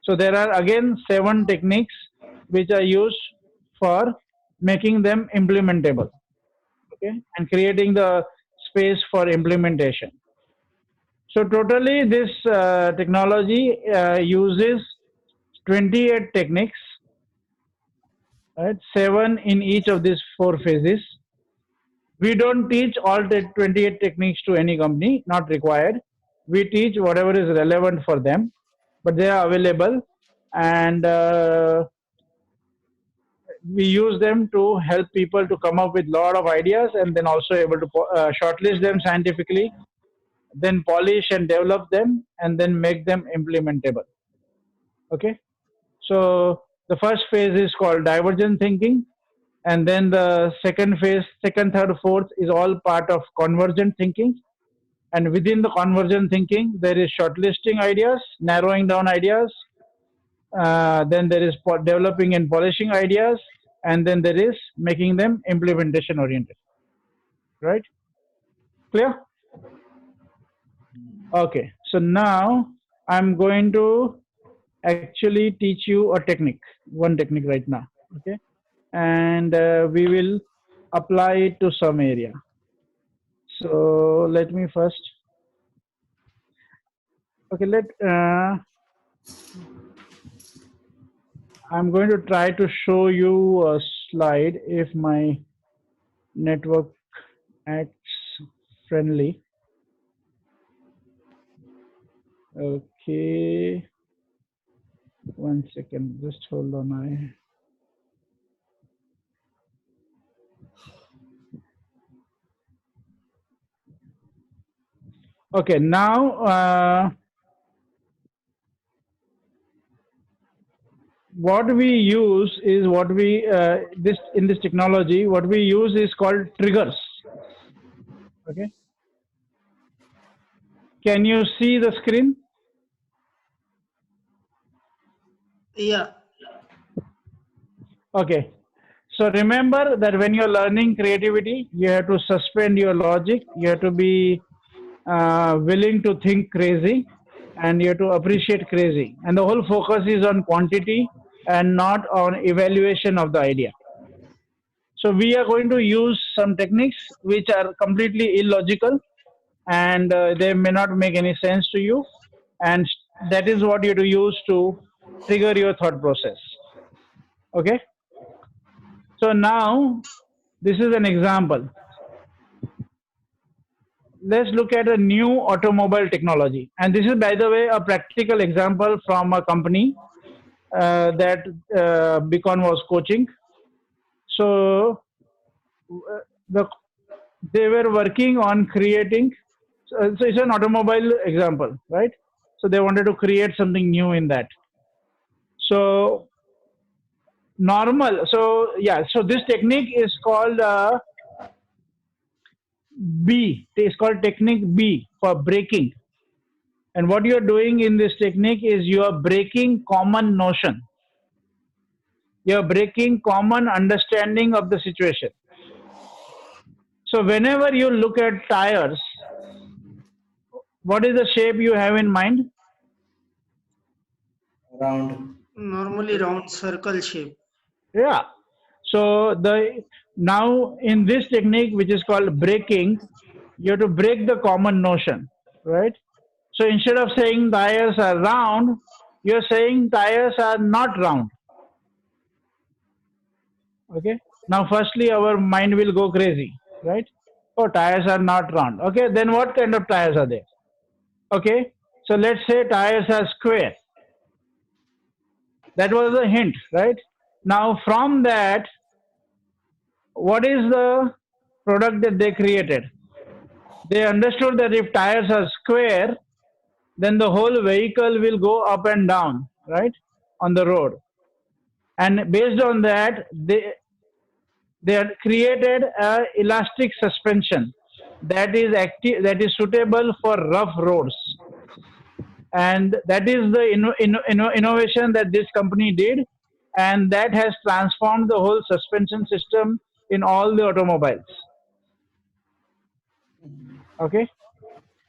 So there are again 7 techniques which are used for making them implementable, okay, and creating the space for implementation. So totally this technology uses 28 techniques, right? 7 in each of these 4 phases. We don't teach all the 28 techniques to any company, not required. We teach whatever is relevant for them, but they are available, and we use them to help people to come up with a lot of ideas, and then also able to shortlist them scientifically, then polish and develop them, and then make them implementable. Okay. So the first phase is called divergent thinking, and then the second phase, second, third, fourth is all part of convergent thinking. And within the convergent thinking, there is shortlisting ideas, narrowing down ideas, then there is developing and polishing ideas, and then there is making them implementation oriented. Right? Clear? Okay. So now I'm going to actually teach you a technique, one technique right now. Okay. And we will apply it to some area. So let me first. Okay. I'm going to try to show you a slide if my network acts friendly. Okay. One second. Just hold on. Okay. Now, what we use is what we in this technology, what we use is called triggers. Okay. Can you see the screen? Yeah. Okay. So remember that when you're learning creativity, you have to suspend your logic. You have to be willing to think crazy, and you have to appreciate crazy. And the whole focus is on quantity and not on evaluation of the idea. So we are going to use some techniques which are completely illogical, and they may not make any sense to you. And that is what you have to use to trigger your thought process. Okay. So now this is an example. Let's look at a new automobile technology. And this is, by the way, a practical example from a company that Beacon was coaching. So they were working on creating, so it's an automobile example, right? So they wanted to create something new in that. So so this technique is called B. It's called technique B for breaking. And what you're doing in this technique is you are breaking common notion. You're breaking common understanding of the situation. So whenever you look at tires, what is the shape you have in mind? Round. Normally round circle shape. Yeah. So now in this technique, which is called breaking, you have to break the common notion, right? So instead of saying tires are round, you're saying tires are not round. Okay. Now, firstly, our mind will go crazy, right? Oh, tires are not round. Okay. Then what kind of tires are there? Okay. So let's say tires are square. That was a hint, right? Now, from that, what is the product that they created? They understood that if tires are square, then the whole vehicle will go up and down, right, on the road. And based on that, they had created a elastic suspension that is active, that is suitable for rough roads. And that is the innovation that this company did, and that has transformed the whole suspension system in all the automobiles. Okay.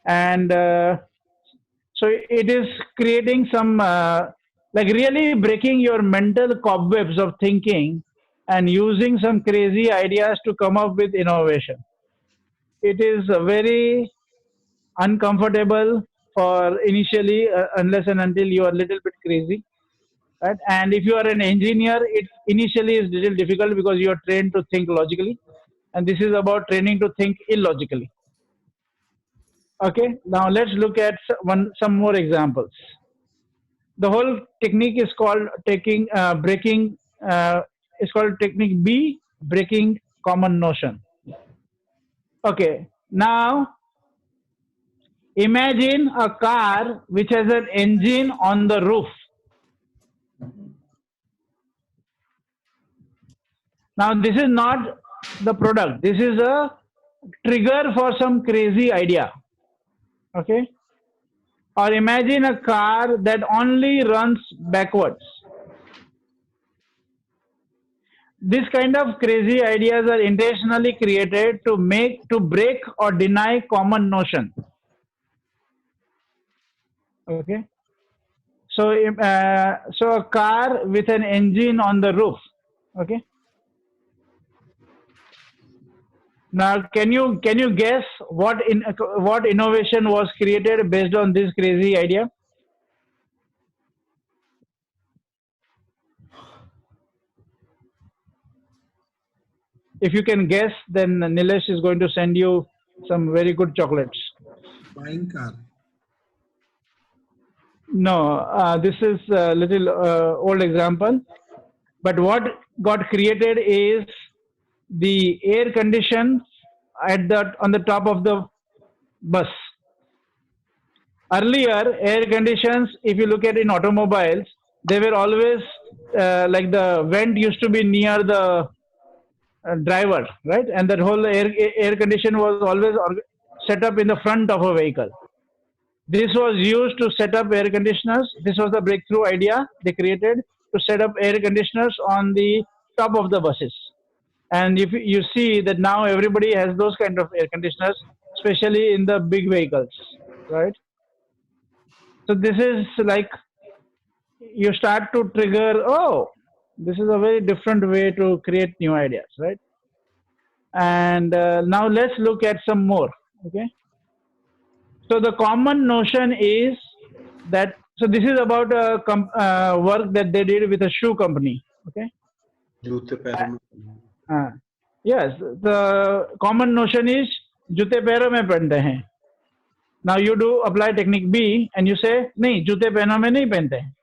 And so it is creating some like really breaking your mental cobwebs of thinking and using some crazy ideas to come up with innovation. It is very uncomfortable for initially, unless and until you are a little bit crazy, right? And if you are an engineer, it initially is little difficult because you are trained to think logically, and this is about training to think illogically. Okay, now let's look at some more examples. The whole technique is called breaking. It's called technique B, breaking common notion. Okay, now imagine a car which has an engine on the roof. Now, this is not the product. This is a trigger for some crazy idea. Okay? Or imagine a car that only runs backwards. This kind of crazy ideas are intentionally created to break or deny common notion. Okay? So a car with an engine on the roof. Okay? Now, can you guess what innovation was created based on this crazy idea? If you can guess, then Nilesh is going to send you some very good chocolates. Flying car. No, this is a little old example. But what got created is the air conditions on the top of the bus. Earlier, air conditions, if you look at in automobiles, they were always like the vent used to be near the driver, right? And that whole air condition was always set up in the front of a vehicle. This was used to set up air conditioners. This was the breakthrough idea they created to set up air conditioners on the top of the buses. And if you see that now everybody has those kind of air conditioners, especially in the big vehicles, right? So this is like you start to trigger, oh, this is a very different way to create new ideas, right? And now let's look at some more. Okay. So the common notion is that, so this is about a work that they did with a shoe company. Okay. Uh, yes, the common notion is जूते पैरों में पहनते हैं. Now you do apply technique B and you say नहीं जूते पैरों में नहीं पहनते हैं.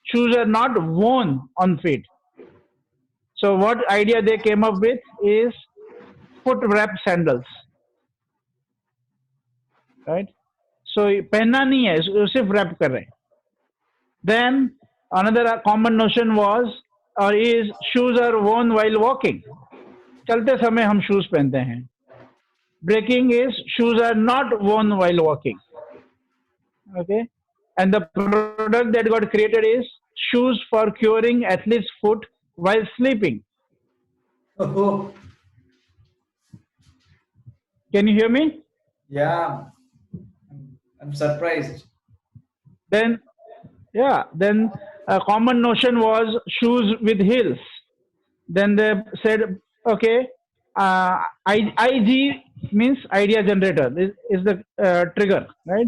Shoes are not worn on feet. So what idea they came up with is foot wrap sandals, right? So पहनना नहीं है, सिर्फ wrap कर रहे हैं. Then another common notion was or is shoes are worn while walking. चलते समय हम shoes पहनते हैं. Breaking is shoes are not worn while walking. Okay, and the product that got created is shoes for curing athlete's foot while sleeping. Oh, Can you hear me? yeah, I'm surprised. Then, yeah, then a common notion was shoes with heels. Then they said, okay, IG means idea generator is the trigger, right?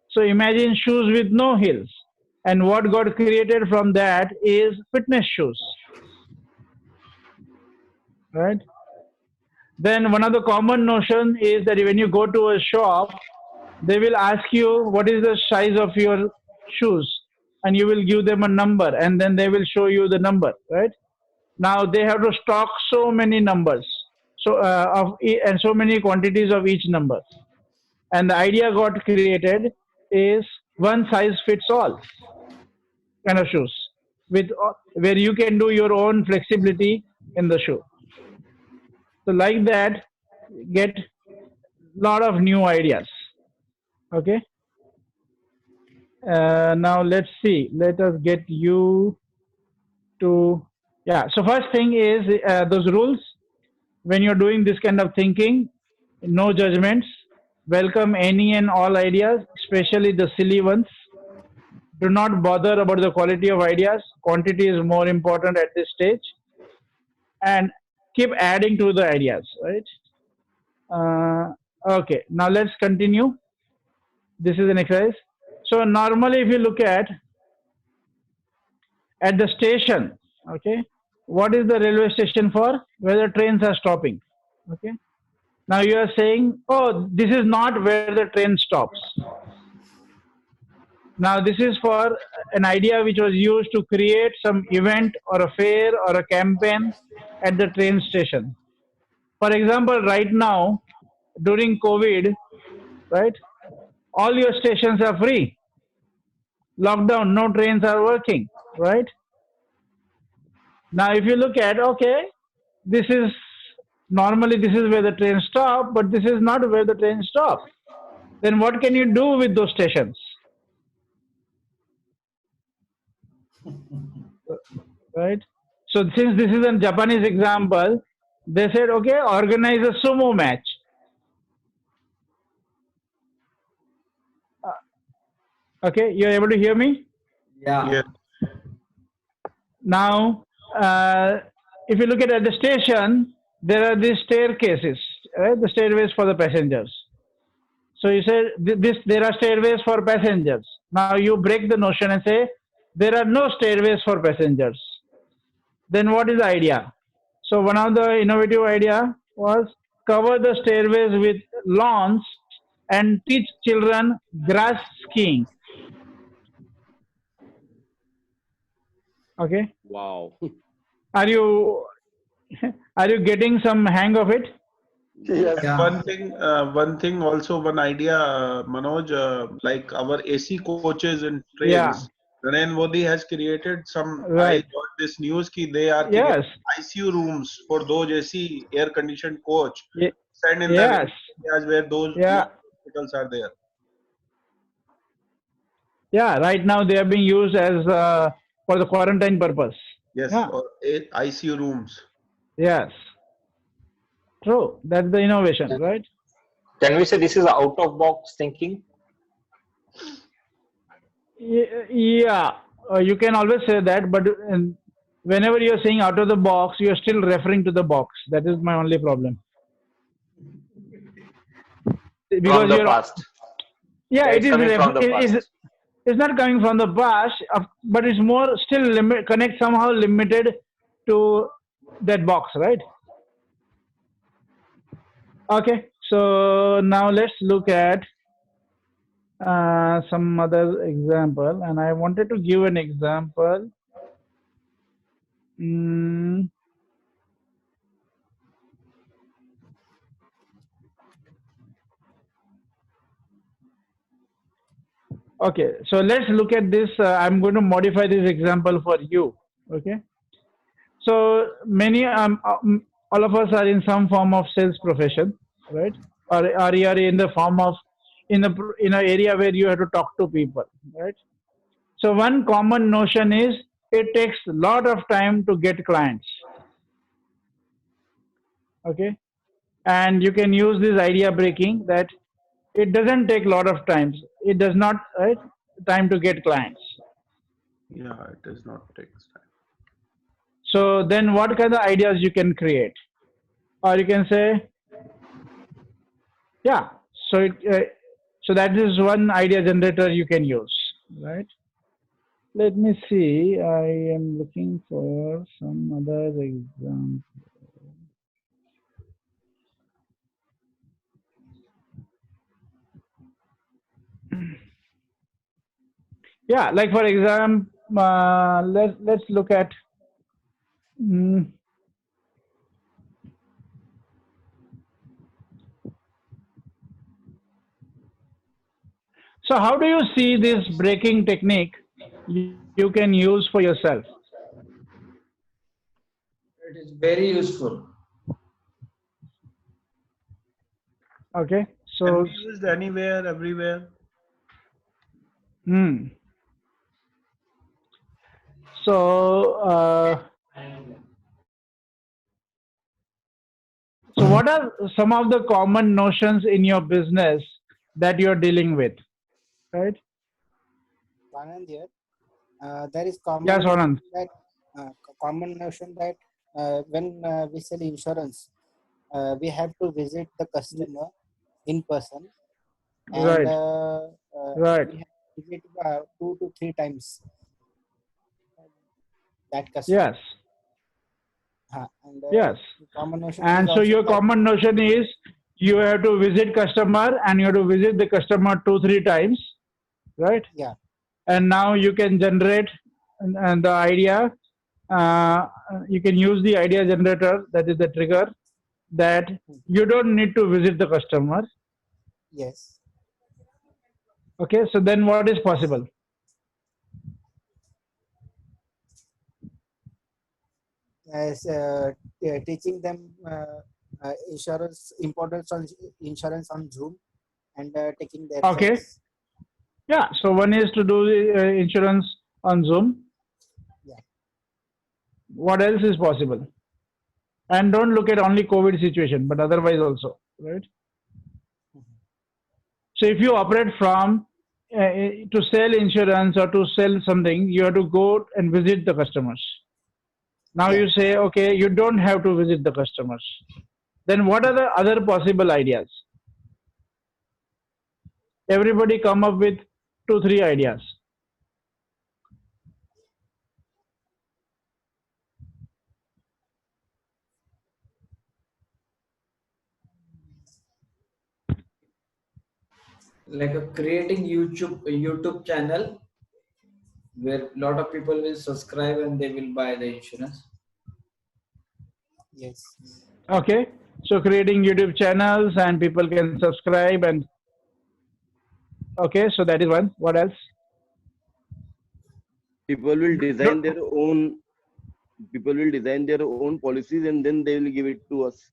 So imagine shoes with no heels. And what got created from that is fitness shoes, right? Then one of the common notion is that when you go to a shop, they will ask you what is the size of your shoes, and you will give them a number, and then they will show you the number, right? Now they have to stock so many numbers, and so many quantities of each number. And the idea got created is one size fits all kind of shoes, where you can do your own flexibility in the shoe. So like that, get lot of new ideas. Okay. Now let's see. Let us get you to, yeah. So first thing is those rules. When you're doing this kind of thinking, no judgments. Welcome any and all ideas, especially the silly ones. Do not bother about the quality of ideas. Quantity is more important at this stage. And keep adding to the ideas, right? Okay, now let's continue. This is an exercise. So normally if you look at the station, okay, what is the railway station for? Where the trains are stopping, okay. Now you are saying, oh, this is not where the train stops. Now this is for an idea which was used to create some event or a fair or a campaign at the train station. For example, right now, during COVID, right, all your stations are free. Lockdown, no trains are working, right? Now, if you look at, okay, this is normally this is where the train stop, but this is not where the train stop. Then what can you do with those stations? Right? So since this is a Japanese example, they said, okay, organize a sumo match. Okay, you're able to hear me? Yeah. Yeah. Now, if you look at the station, there are these staircases, right? The stairways for the passengers. So you say there are stairways for passengers. Now you break the notion and say there are no stairways for passengers. Then what is the idea? So one of the innovative idea was cover the stairways with lawns and teach children grass skiing. Okay, Wow. are you are you getting some hang of it? Yes. And Yeah. one thing also, one idea, Manoj, like our AC coaches in Yeah, trains, L&OD has created some, I right. got this news ki they are creating Yes, ICU rooms for those AC air conditioned coach Ye- send in the yes, areas where those yeah, hospitals are there. yeah. Right now they are being used as for the quarantine purpose. Yes, Yeah, or ICU rooms. yes, true. That's the innovation, right? Can we say this is out of box thinking? Yeah, you can always say that, but whenever you're saying out of the box, you're still referring to the box. That is my only problem. From Because the you're, past. yeah, Yeah, it it's is, coming from the past. it's not coming from the past, but it's more still connect somehow limited to that box, right? Okay, so now let's look at some other example, and I wanted to give an example. Mm, okay, so let's look at this. I'm going to modify this example for you. Okay, so many all of us are in some form of sales profession, right? Or you are in the form of in an area where you have to talk to people, right? So one common notion is it takes a lot of time to get clients. Okay, and you can use this idea breaking that it doesn't take a lot of times. It does not, right, time to get clients. Yeah, it does not take time. So then what kind of ideas you can create? Or you can say, yeah, so so that is one idea generator you can use, right? Let me see. I am looking for some other example. Yeah, like for example, let's look at. mm, so how do you see this breaking technique you can use for yourself? It is very useful. Okay, Can so be used anywhere, everywhere. hmm. So so what are some of the common notions in your business that you're dealing with, right? Anand here. There is Yes, common Anand. that common notion that when we sell insurance, we have to visit the customer in person, and Right, right. we have to visit 2 to 3 times that customer. Yes, And yes. the common notion is And so also your that common notion is you have to visit customer and you have to visit the customer 2 3 times, right? yeah, And now you can generate and the idea. Uh, you can use the idea generator, that is the trigger, that you don't need to visit the customer. yes. Okay, so then what is possible? as teaching them insurance importance on insurance on Zoom and taking the Okay. effects. Yeah. So one is to do insurance on Zoom. Yeah. What else is possible? And don't look at only COVID situation, but otherwise also, right? So if you operate from to sell insurance or to sell something, you have to go and visit the customers. Now Yeah. you say, okay, you don't have to visit the customers. Then what are the other possible ideas? Everybody come up with 2, 3 ideas. Like creating YouTube channel where a lot of people will subscribe and they will buy the insurance. Yes. Okay. So creating YouTube channels and people can subscribe and okay. So that is one. What else? People will No. design their own. People will design their own policies and then they will give it to us.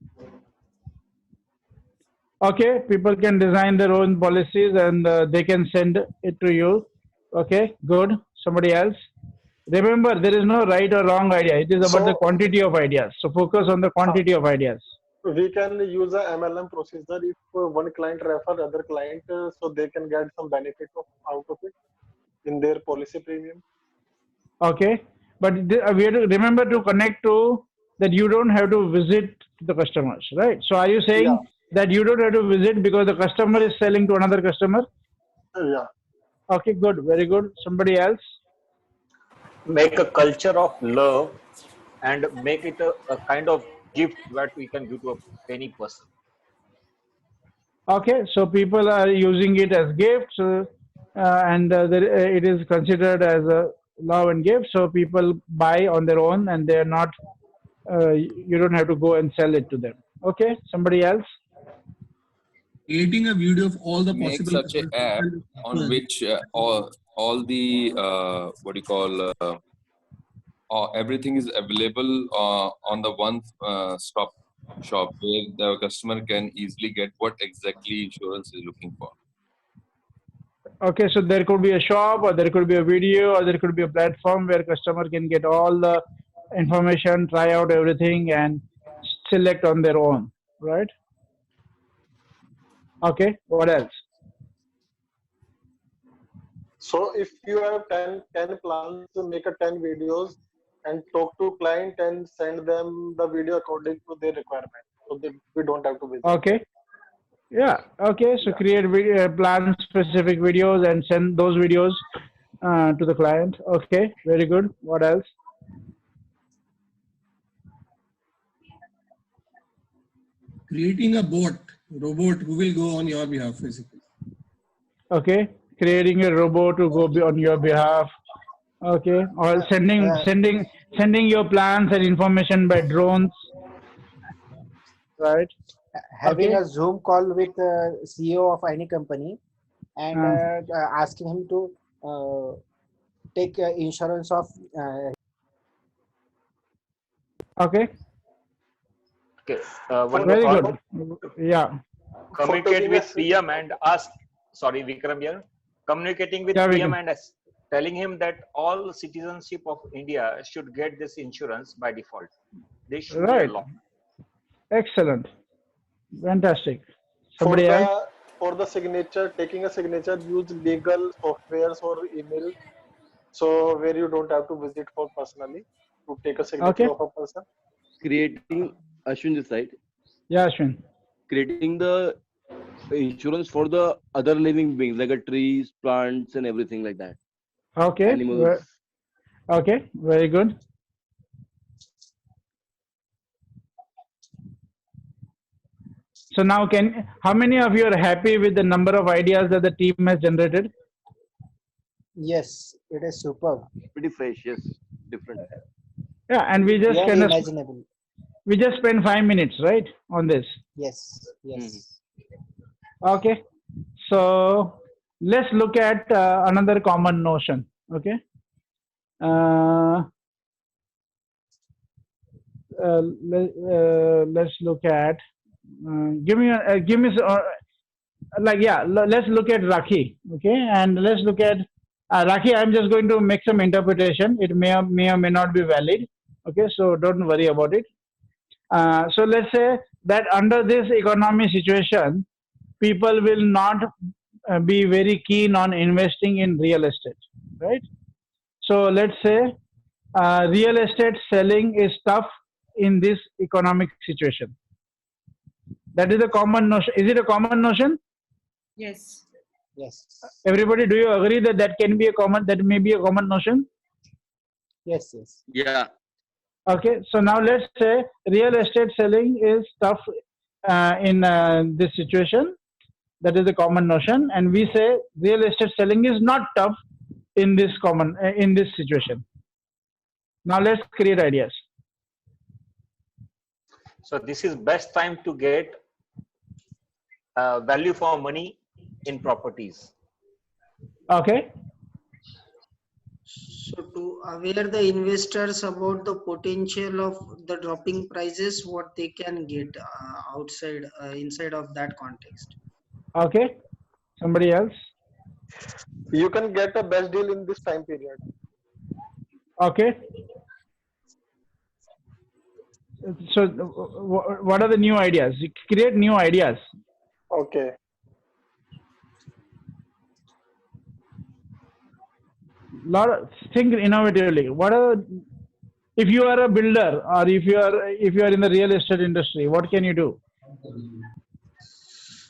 Okay, people can design their own policies and they can send it to you. Okay, good. Somebody else. Remember, there is no right or wrong idea. It is about the So quantity of ideas. So focus on the uh, quantity of ideas. we can use a MLM procedure if one client refer other client, so they can get some benefit out of it in their policy premium. Okay, but we have to remember to connect to that you don't have to visit the customers, right? So are you Yeah, saying that you don't have to visit because the customer is selling to another customer? yeah. Okay, good, very good. Somebody else? Make a culture of love and make it a kind of gift that we can give to any person. Okay, so people are using it as gifts, and it is considered as a love and gift. So people buy on their own, and they're not. You don't have to go and sell it to them. Okay, somebody else. Creating a video of all the Make possible such a app on which all the what do you call everything is available on the one stop shop where the customer can easily get what exactly insurance is looking for. Okay, so there could be a shop, or there could be a video, or there could be a platform where customer can get all the information, try out everything, and select on their own. Right? Okay. What else? So if you have 10 plans, make a 10 videos and talk to client and send them the video according to their requirement. So that we don't have to visit. Okay. Yeah. Okay. So Yeah. create plan specific videos and send those videos to the client. Okay. Very good. What else? Creating a robot who will go on your behalf, basically. Okay. Creating a robot to go on your behalf. Okay. Or sending your plans and information by drones. Right. Having Okay. a Zoom call with the CEO of any company and Uh, asking him to take insurance of okay. Okay. One For more Very thought. good. Yeah. for Communicate taking a with PM and ask. Sorry, Vikram here. Communicating with Yeah. We PM can. and telling him that all citizenship of India should get this insurance by default. This should be a Right. law. Excellent. Fantastic. for Somebody else? the signature, taking a signature, use legal softwares or email. So where you don't have to visit for personally to take a signature Okay. of a person. Creating Ashwin this side. Yeah, Ashwin. Creating the insurance for the other living beings like trees, plants, and everything like that. Okay. Animals. Okay. Very good. So now, how many of you are happy with the number of ideas that the team has generated? yes, it is superb, Pretty fresh, yes. Different. Yeah, and we just beyond kind of imaginable. spend 5 minutes, right, on this. Yes, yes. Okay. So let's look at another common notion. Okay. Uh, let's look at. Give me like yeah. Let's look at Rakhi. Okay, and let's look at Rakhi. I'm just going to make some interpretation. It may or may not be valid. Okay, so don't worry about it. So let's say that under this economy situation, people will not be very keen on investing in real estate, right? So let's say real estate selling is tough in this economic situation. That is a common notion. Is it a common notion? Yes. Yes. Everybody, do you agree that that may be a common notion? Yes. Yes. Yeah. Okay, so now let's say real estate selling is tough in this situation. That is a common notion, and we say real estate selling is not tough in this situation. Now let's create ideas. So this is best time to get value for money in properties. Okay. So to aware the investors about the potential of the dropping prices, what they can get inside of that context. Okay. Somebody else? You can get a best deal in this time period. Okay. So what are the new ideas? Create new ideas. Okay. Think innovatively. What are, if you are a builder or if you are in the real estate industry, what can you do?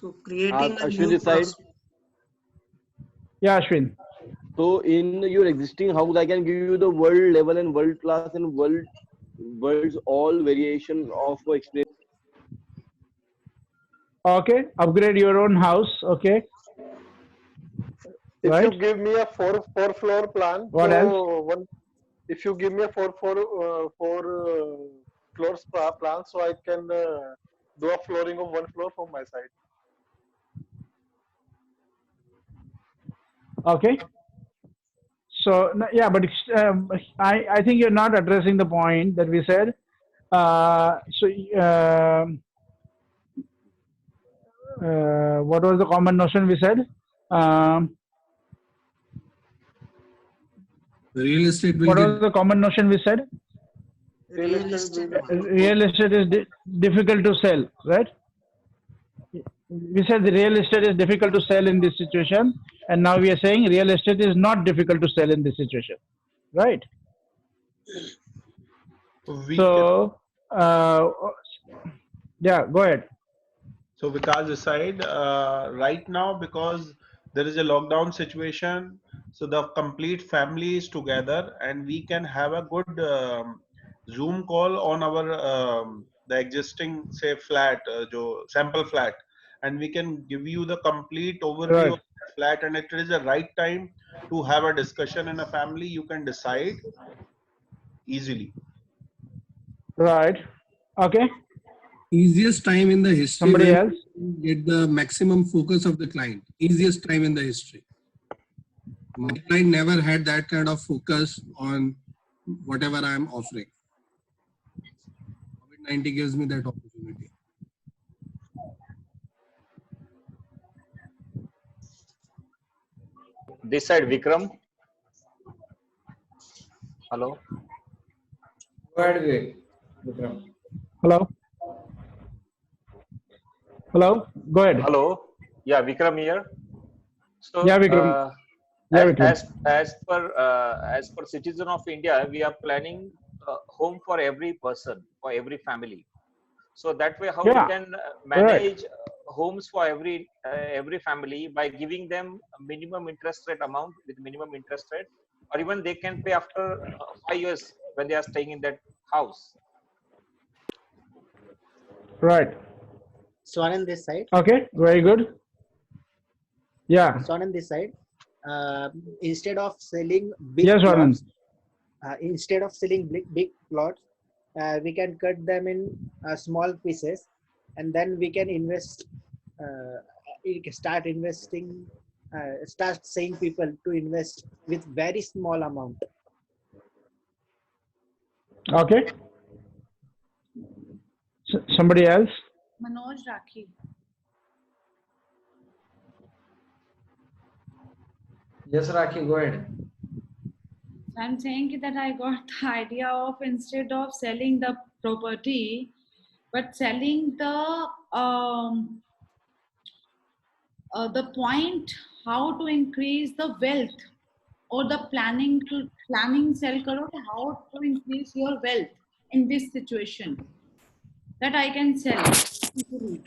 So creating a Ashwin new this side. Yeah, Ashwin. So in your existing house, I can give you the world level and world class and world's all variation of experience. Okay. Upgrade your own house. Okay. If Right. you give me a four floor plan, What else? if you give me a four floors plan, so I can do a flooring of one floor from my side. Okay. So yeah, but I think you're not addressing the point that we said. What was the common notion we said? Real estate will What get was the common notion we said? real estate. Real estate is difficult to sell, right? We said the real estate is difficult to sell in this situation, and now we are saying real estate is not difficult to sell in this situation, right? So, yeah, go ahead. So Vikas decide right now, because there is a lockdown situation, so the complete family is together and we can have a good Zoom call on our the existing say flat, jo sample flat, and we can give you the complete overview of that flat, and it is the right time to have a discussion in a family. You can decide easily. Right. Okay. easiest time in the history Somebody when else? you get the maximum focus of the client. Easiest time in the history. My client never had that kind of focus on whatever I am offering. COVID-19 gives me that opportunity. This side, Vikram. Hello. Go ahead, Vikram. Hello. Hello. Go ahead. Hello. Yeah, Vikram here. So, Yeah, Vikram. Yeah, Vikram. as per citizen of India, we are planning home for every person, for every family. So that way, how we can manage homes for every family by giving them a minimum interest rate amount with minimum interest rate, or even they can pay after 5 years when they are staying in that house. Right. Swan on this side. Okay. Very good. Yeah. Swan on this side. Instead of selling big Yes, plots, Anand. big plots, we can cut them in small pieces, and then we can start investing. Start saying people to invest with very small amount. Okay. Somebody else? Manoj Rakhi. Yes, Rakhi, go ahead. I'm saying that I got the idea of instead of selling the property, but selling the point how to increase the wealth or the planning sell karo how to increase your wealth in this situation that I can sell easily.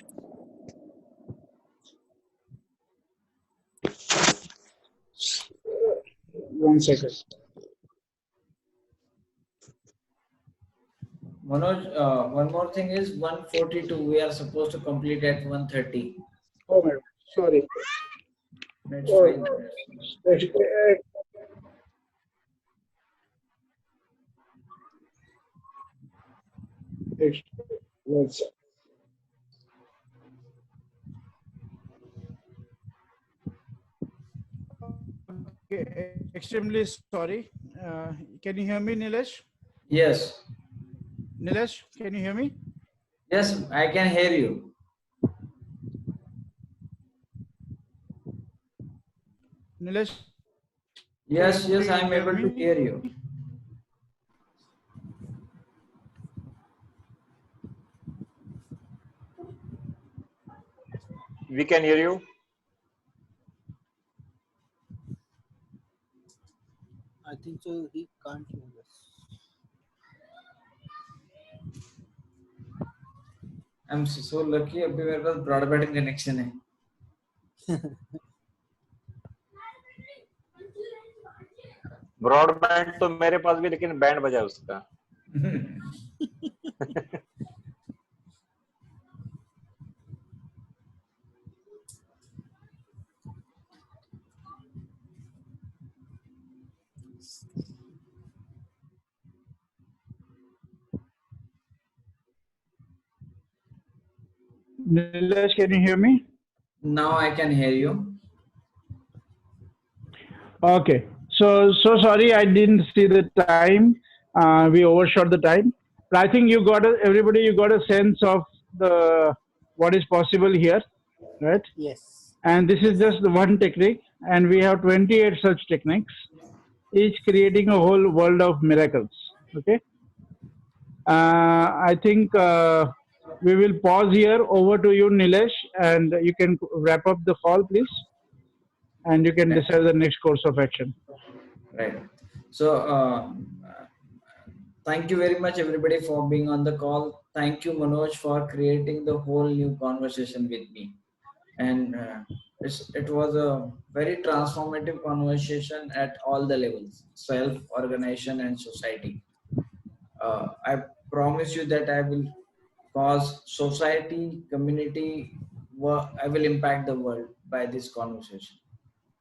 One second. Manoj, one more thing is 142. We are supposed to complete at 1:30. Oh my God. Sorry. That's fine. One second. Okay, extremely sorry. Can you hear me, Nilesh? Yes. Nilesh, can you hear me? Yes, I can hear you. Nilesh? Yes, yes, I am able to hear you. We can hear you. I think so. He can't hear us. I'm so lucky. अभी मेरे पास broadband connection है. Broadband तो मेरे पास भी, लेकिन band बजा उसका. Nilesh, can you hear me? Now I can hear you. Okay. So sorry, I didn't see the time. We overshot the time. But I think you got you got a sense of the what is possible here, right? Yes. And this is just the one technique, and we have 28 such techniques, each creating a whole world of miracles. Okay. I think we will pause here. Over to you, Nilesh, and you can wrap up the call, please, and you can decide the next course of action. Right. So, thank you very much, everybody, for being on the call. Thank you, Manoj, for creating the whole new conversation with me. And it was a very transformative conversation at all the levels: self, organization, and society. I promise you that I will cause society, community, I will impact the world by this conversation.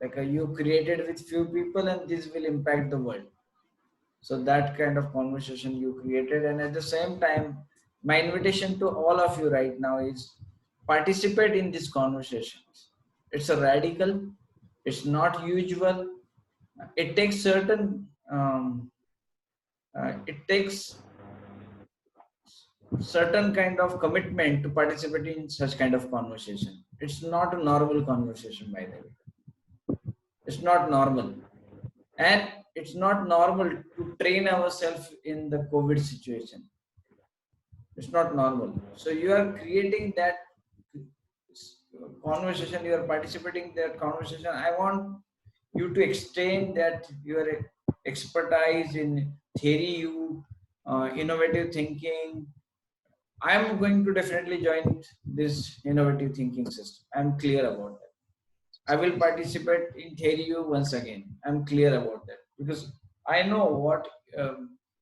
Like you created with few people, and this will impact the world. So that kind of conversation you created, and at the same time, my invitation to all of you right now is participate in these conversations. It's a radical, it's not usual. It takes certain it takes certain kind of commitment to participate in such kind of conversation. It's not a normal conversation, by the way. It's not normal. And it's not normal to train ourselves in the COVID situation. It's not normal. So you are creating that conversation, you are participating in that conversation. I want you to extend that your expertise in theory, innovative thinking. I am going to definitely join this innovative thinking system. I'm clear about that. I will participate in theory once again. I'm clear about that because I know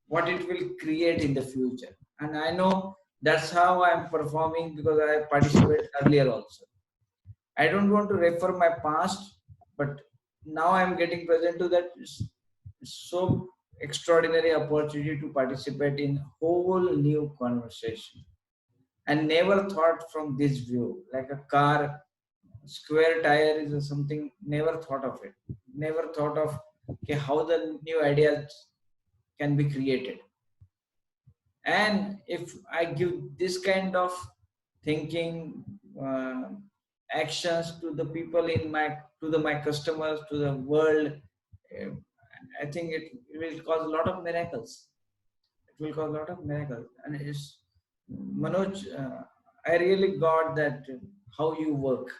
what it will create in the future, and I know that's how I'm performing because I participated earlier also. I don't want to refer my past, but now I'm getting present to that. It's so extraordinary opportunity to participate in whole new conversation, and never thought from this view, like a car square tire is something never thought of it, never thought of okay, how the new ideas can be created. And if I give this kind of thinking, actions to the people in my customers, to the world, uh, I think it will cause a lot of miracles. It will cause a lot of miracles. And it's Manoj, I really got that how you work.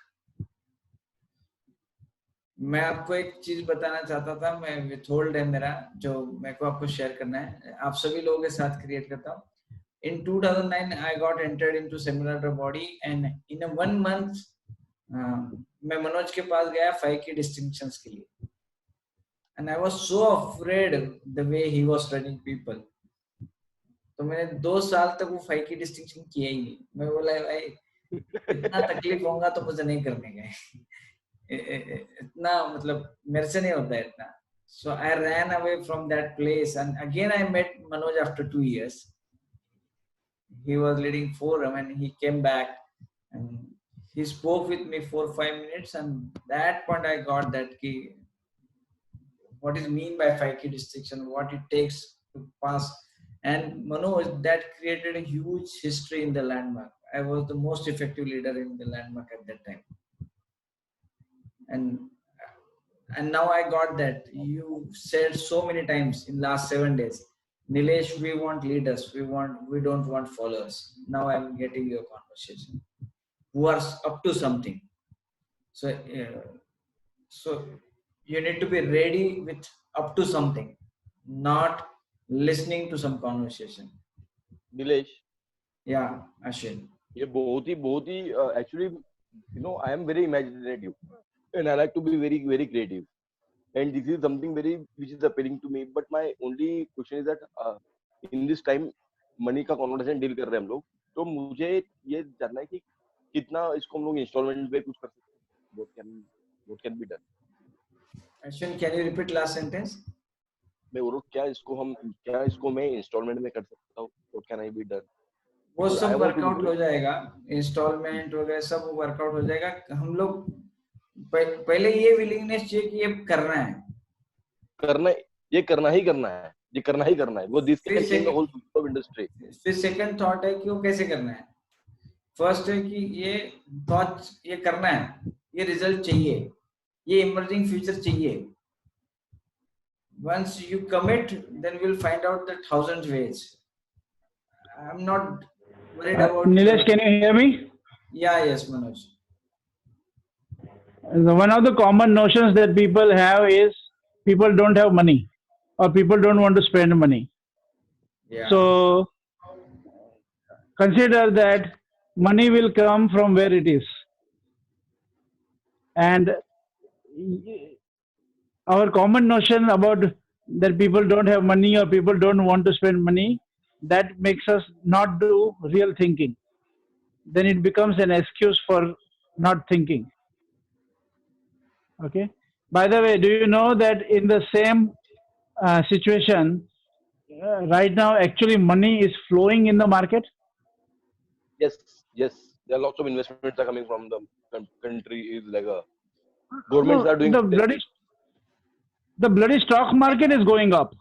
मैं आपको एक चीज बताना चाहता था, मैं withhold है मेरा, जो मेरे को आपको शेयर करना है, आप सभी लोगों के साथ क्रिएट करता हूँ. In 2009, I got entered into seminar body, and in a 1 month, मैं मनोज के पास गया 5 की distinctions के लिए. And I was so afraid the way he was studying people. तो मैंने 2 साल तक वो 5 की डिस्टिंक्शन किया ही नहीं. मैं बोला भाई इतना तकलीफ होगा तो मुझे नहीं करने का है. इतना मतलब मेरे से नहीं होता है इतना. So I ran away from that place, and again I met Manoj after 2 years. He was leading forum and he came back and he spoke with me for 5 minutes, and that point I got that key, what is mean by 5 key distinction, what it takes to pass. And Manoj, that created a huge history in the landmark. I was the most effective leader in the landmark at that time. And now I got that. You said so many times in last 7 days, Nilesh, we want leaders. We don't want followers. Now I'm getting your conversation. Who are up to something. So you need to be ready with up to something, not listening to some conversation. Nilesh. Yeah, Ashwin. ये बहुत ही actually, you know, I am very imaginative and I like to be very, very creative. And this is something which is appealing to me. But my only question is that in this time, money का conversation deal कर रहे हैं हम लोग, तो मुझे ये जानना है कि कितना इसको हम लोग installment पे कुछ कर सकते हैं. What can be done? Ashwin, can you repeat last sentence? मैं बोल रहा हूँ क्या इसको मैं installment में कर सकता हूँ? What can I be done? वो सब वर्कआउट हो जाएगा, इंस्टॉलमेंट वगैरह सब वर्कआउट हो जाएगा. हम लोग पहले ये विलिंगनेस चाहिए कि ये करना है, ये करना ही करना है. वो this can change the whole of industry. फिर सेकंड थॉट है कि वो कैसे करना है. फर्स्ट है कि ये थॉट, ये करना है, ये रिजल्ट चाहिए, ये इमर्जिंग फ्यूचर चाहिए. Once you commit, then we'll find out the 1,000 ways. I'm not worried about. Nilesh, can you hear me? Yeah, yes, Manoj. One of the common notions that people have is people don't have money or people don't want to spend money. Yeah. So consider that money will come from where it is. And our common notion about that people don't have money or people don't want to spend money, that makes us not do real thinking. Then it becomes an excuse for not thinking. Okay. By the way, do you know that in the same situation, right now, actually money is flowing in the market? Yes. There are lots of investments are coming from the country. Is like a governments are doing the bloody stock market is going up.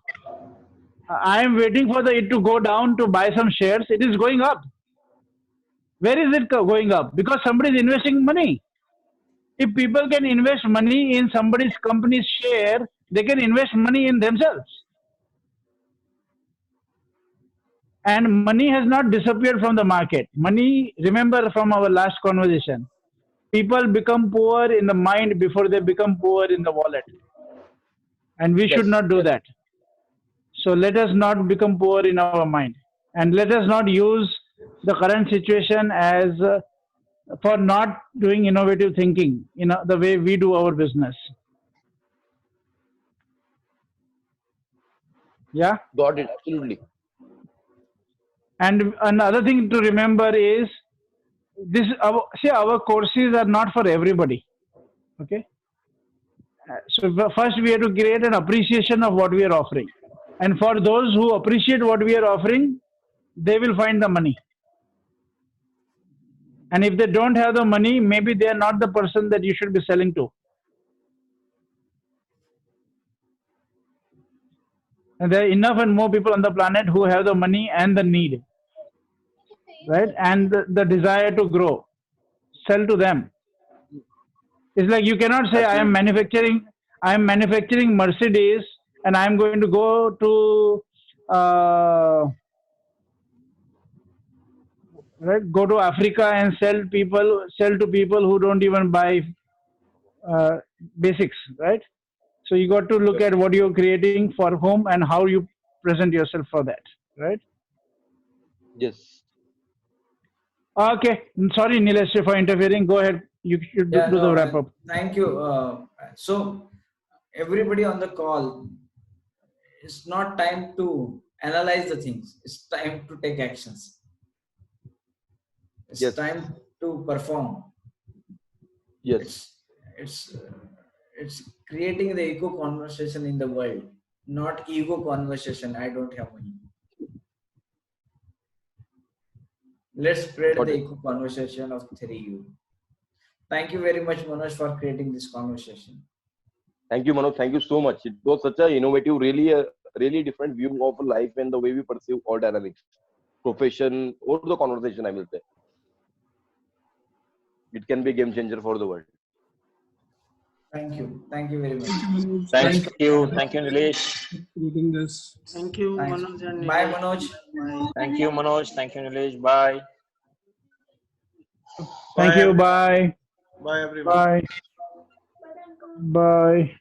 I am waiting for it to go down to buy some shares. It is going up. Where is it going up? Because somebody is investing money. If people can invest money in somebody's company's share, they can invest money in themselves. And money has not disappeared from the market. Money, remember from our last conversation, people become poor in the mind before they become poor in the wallet. And we should not do that. So let us not become poor in our mind. And let us not use the current situation as for not doing innovative thinking in the way we do our business. Yeah? Got it, absolutely. And another thing to remember is our courses are not for everybody. Okay? So first we have to create an appreciation of what we are offering. And for those who appreciate what we are offering, they will find the money. And if they don't have the money, maybe they are not the person that you should be selling to. And there are enough and more people on the planet who have the money and the need, right? And the desire to grow. Sell to them. It's like you cannot say Absolutely. I am manufacturing Mercedes and I am going to go to right, go to Africa and sell to people who don't even buy uh, basics, right? So you got to look Yes. at what you're creating for whom and how you present yourself for that, right? Yes. Okay, sorry Nilesh for interfering. Go ahead. You should Yeah, do no, the wrap up. thank you. So, everybody on the call, it's not time to analyze the things. It's time to take actions. It's Yes. time to perform. Yes. It's creating the eco conversation in the world, not ego conversation. I don't have money. Let's spread Got the it. eco conversation of 3U. Thank you very much, Manoj, for creating this conversation. Thank you, Manoj. Thank you so much. It was such a innovative, really different view of life and the way we perceive all dynamics, profession, or the conversation. I will say it can be a game changer for the world. Thank you. Thank you very much. Thank you, Manoj. Thank Thank you. you Thank you, Nilesh. for creating this. Thank you, Thanks. Manoj and Bye, Nilesh. Manoj. Bye. Thank you, Manoj. Thank you, Nilesh. Bye. Thank Bye, you. everyone. Bye. Bye, everyone. Bye. Bye.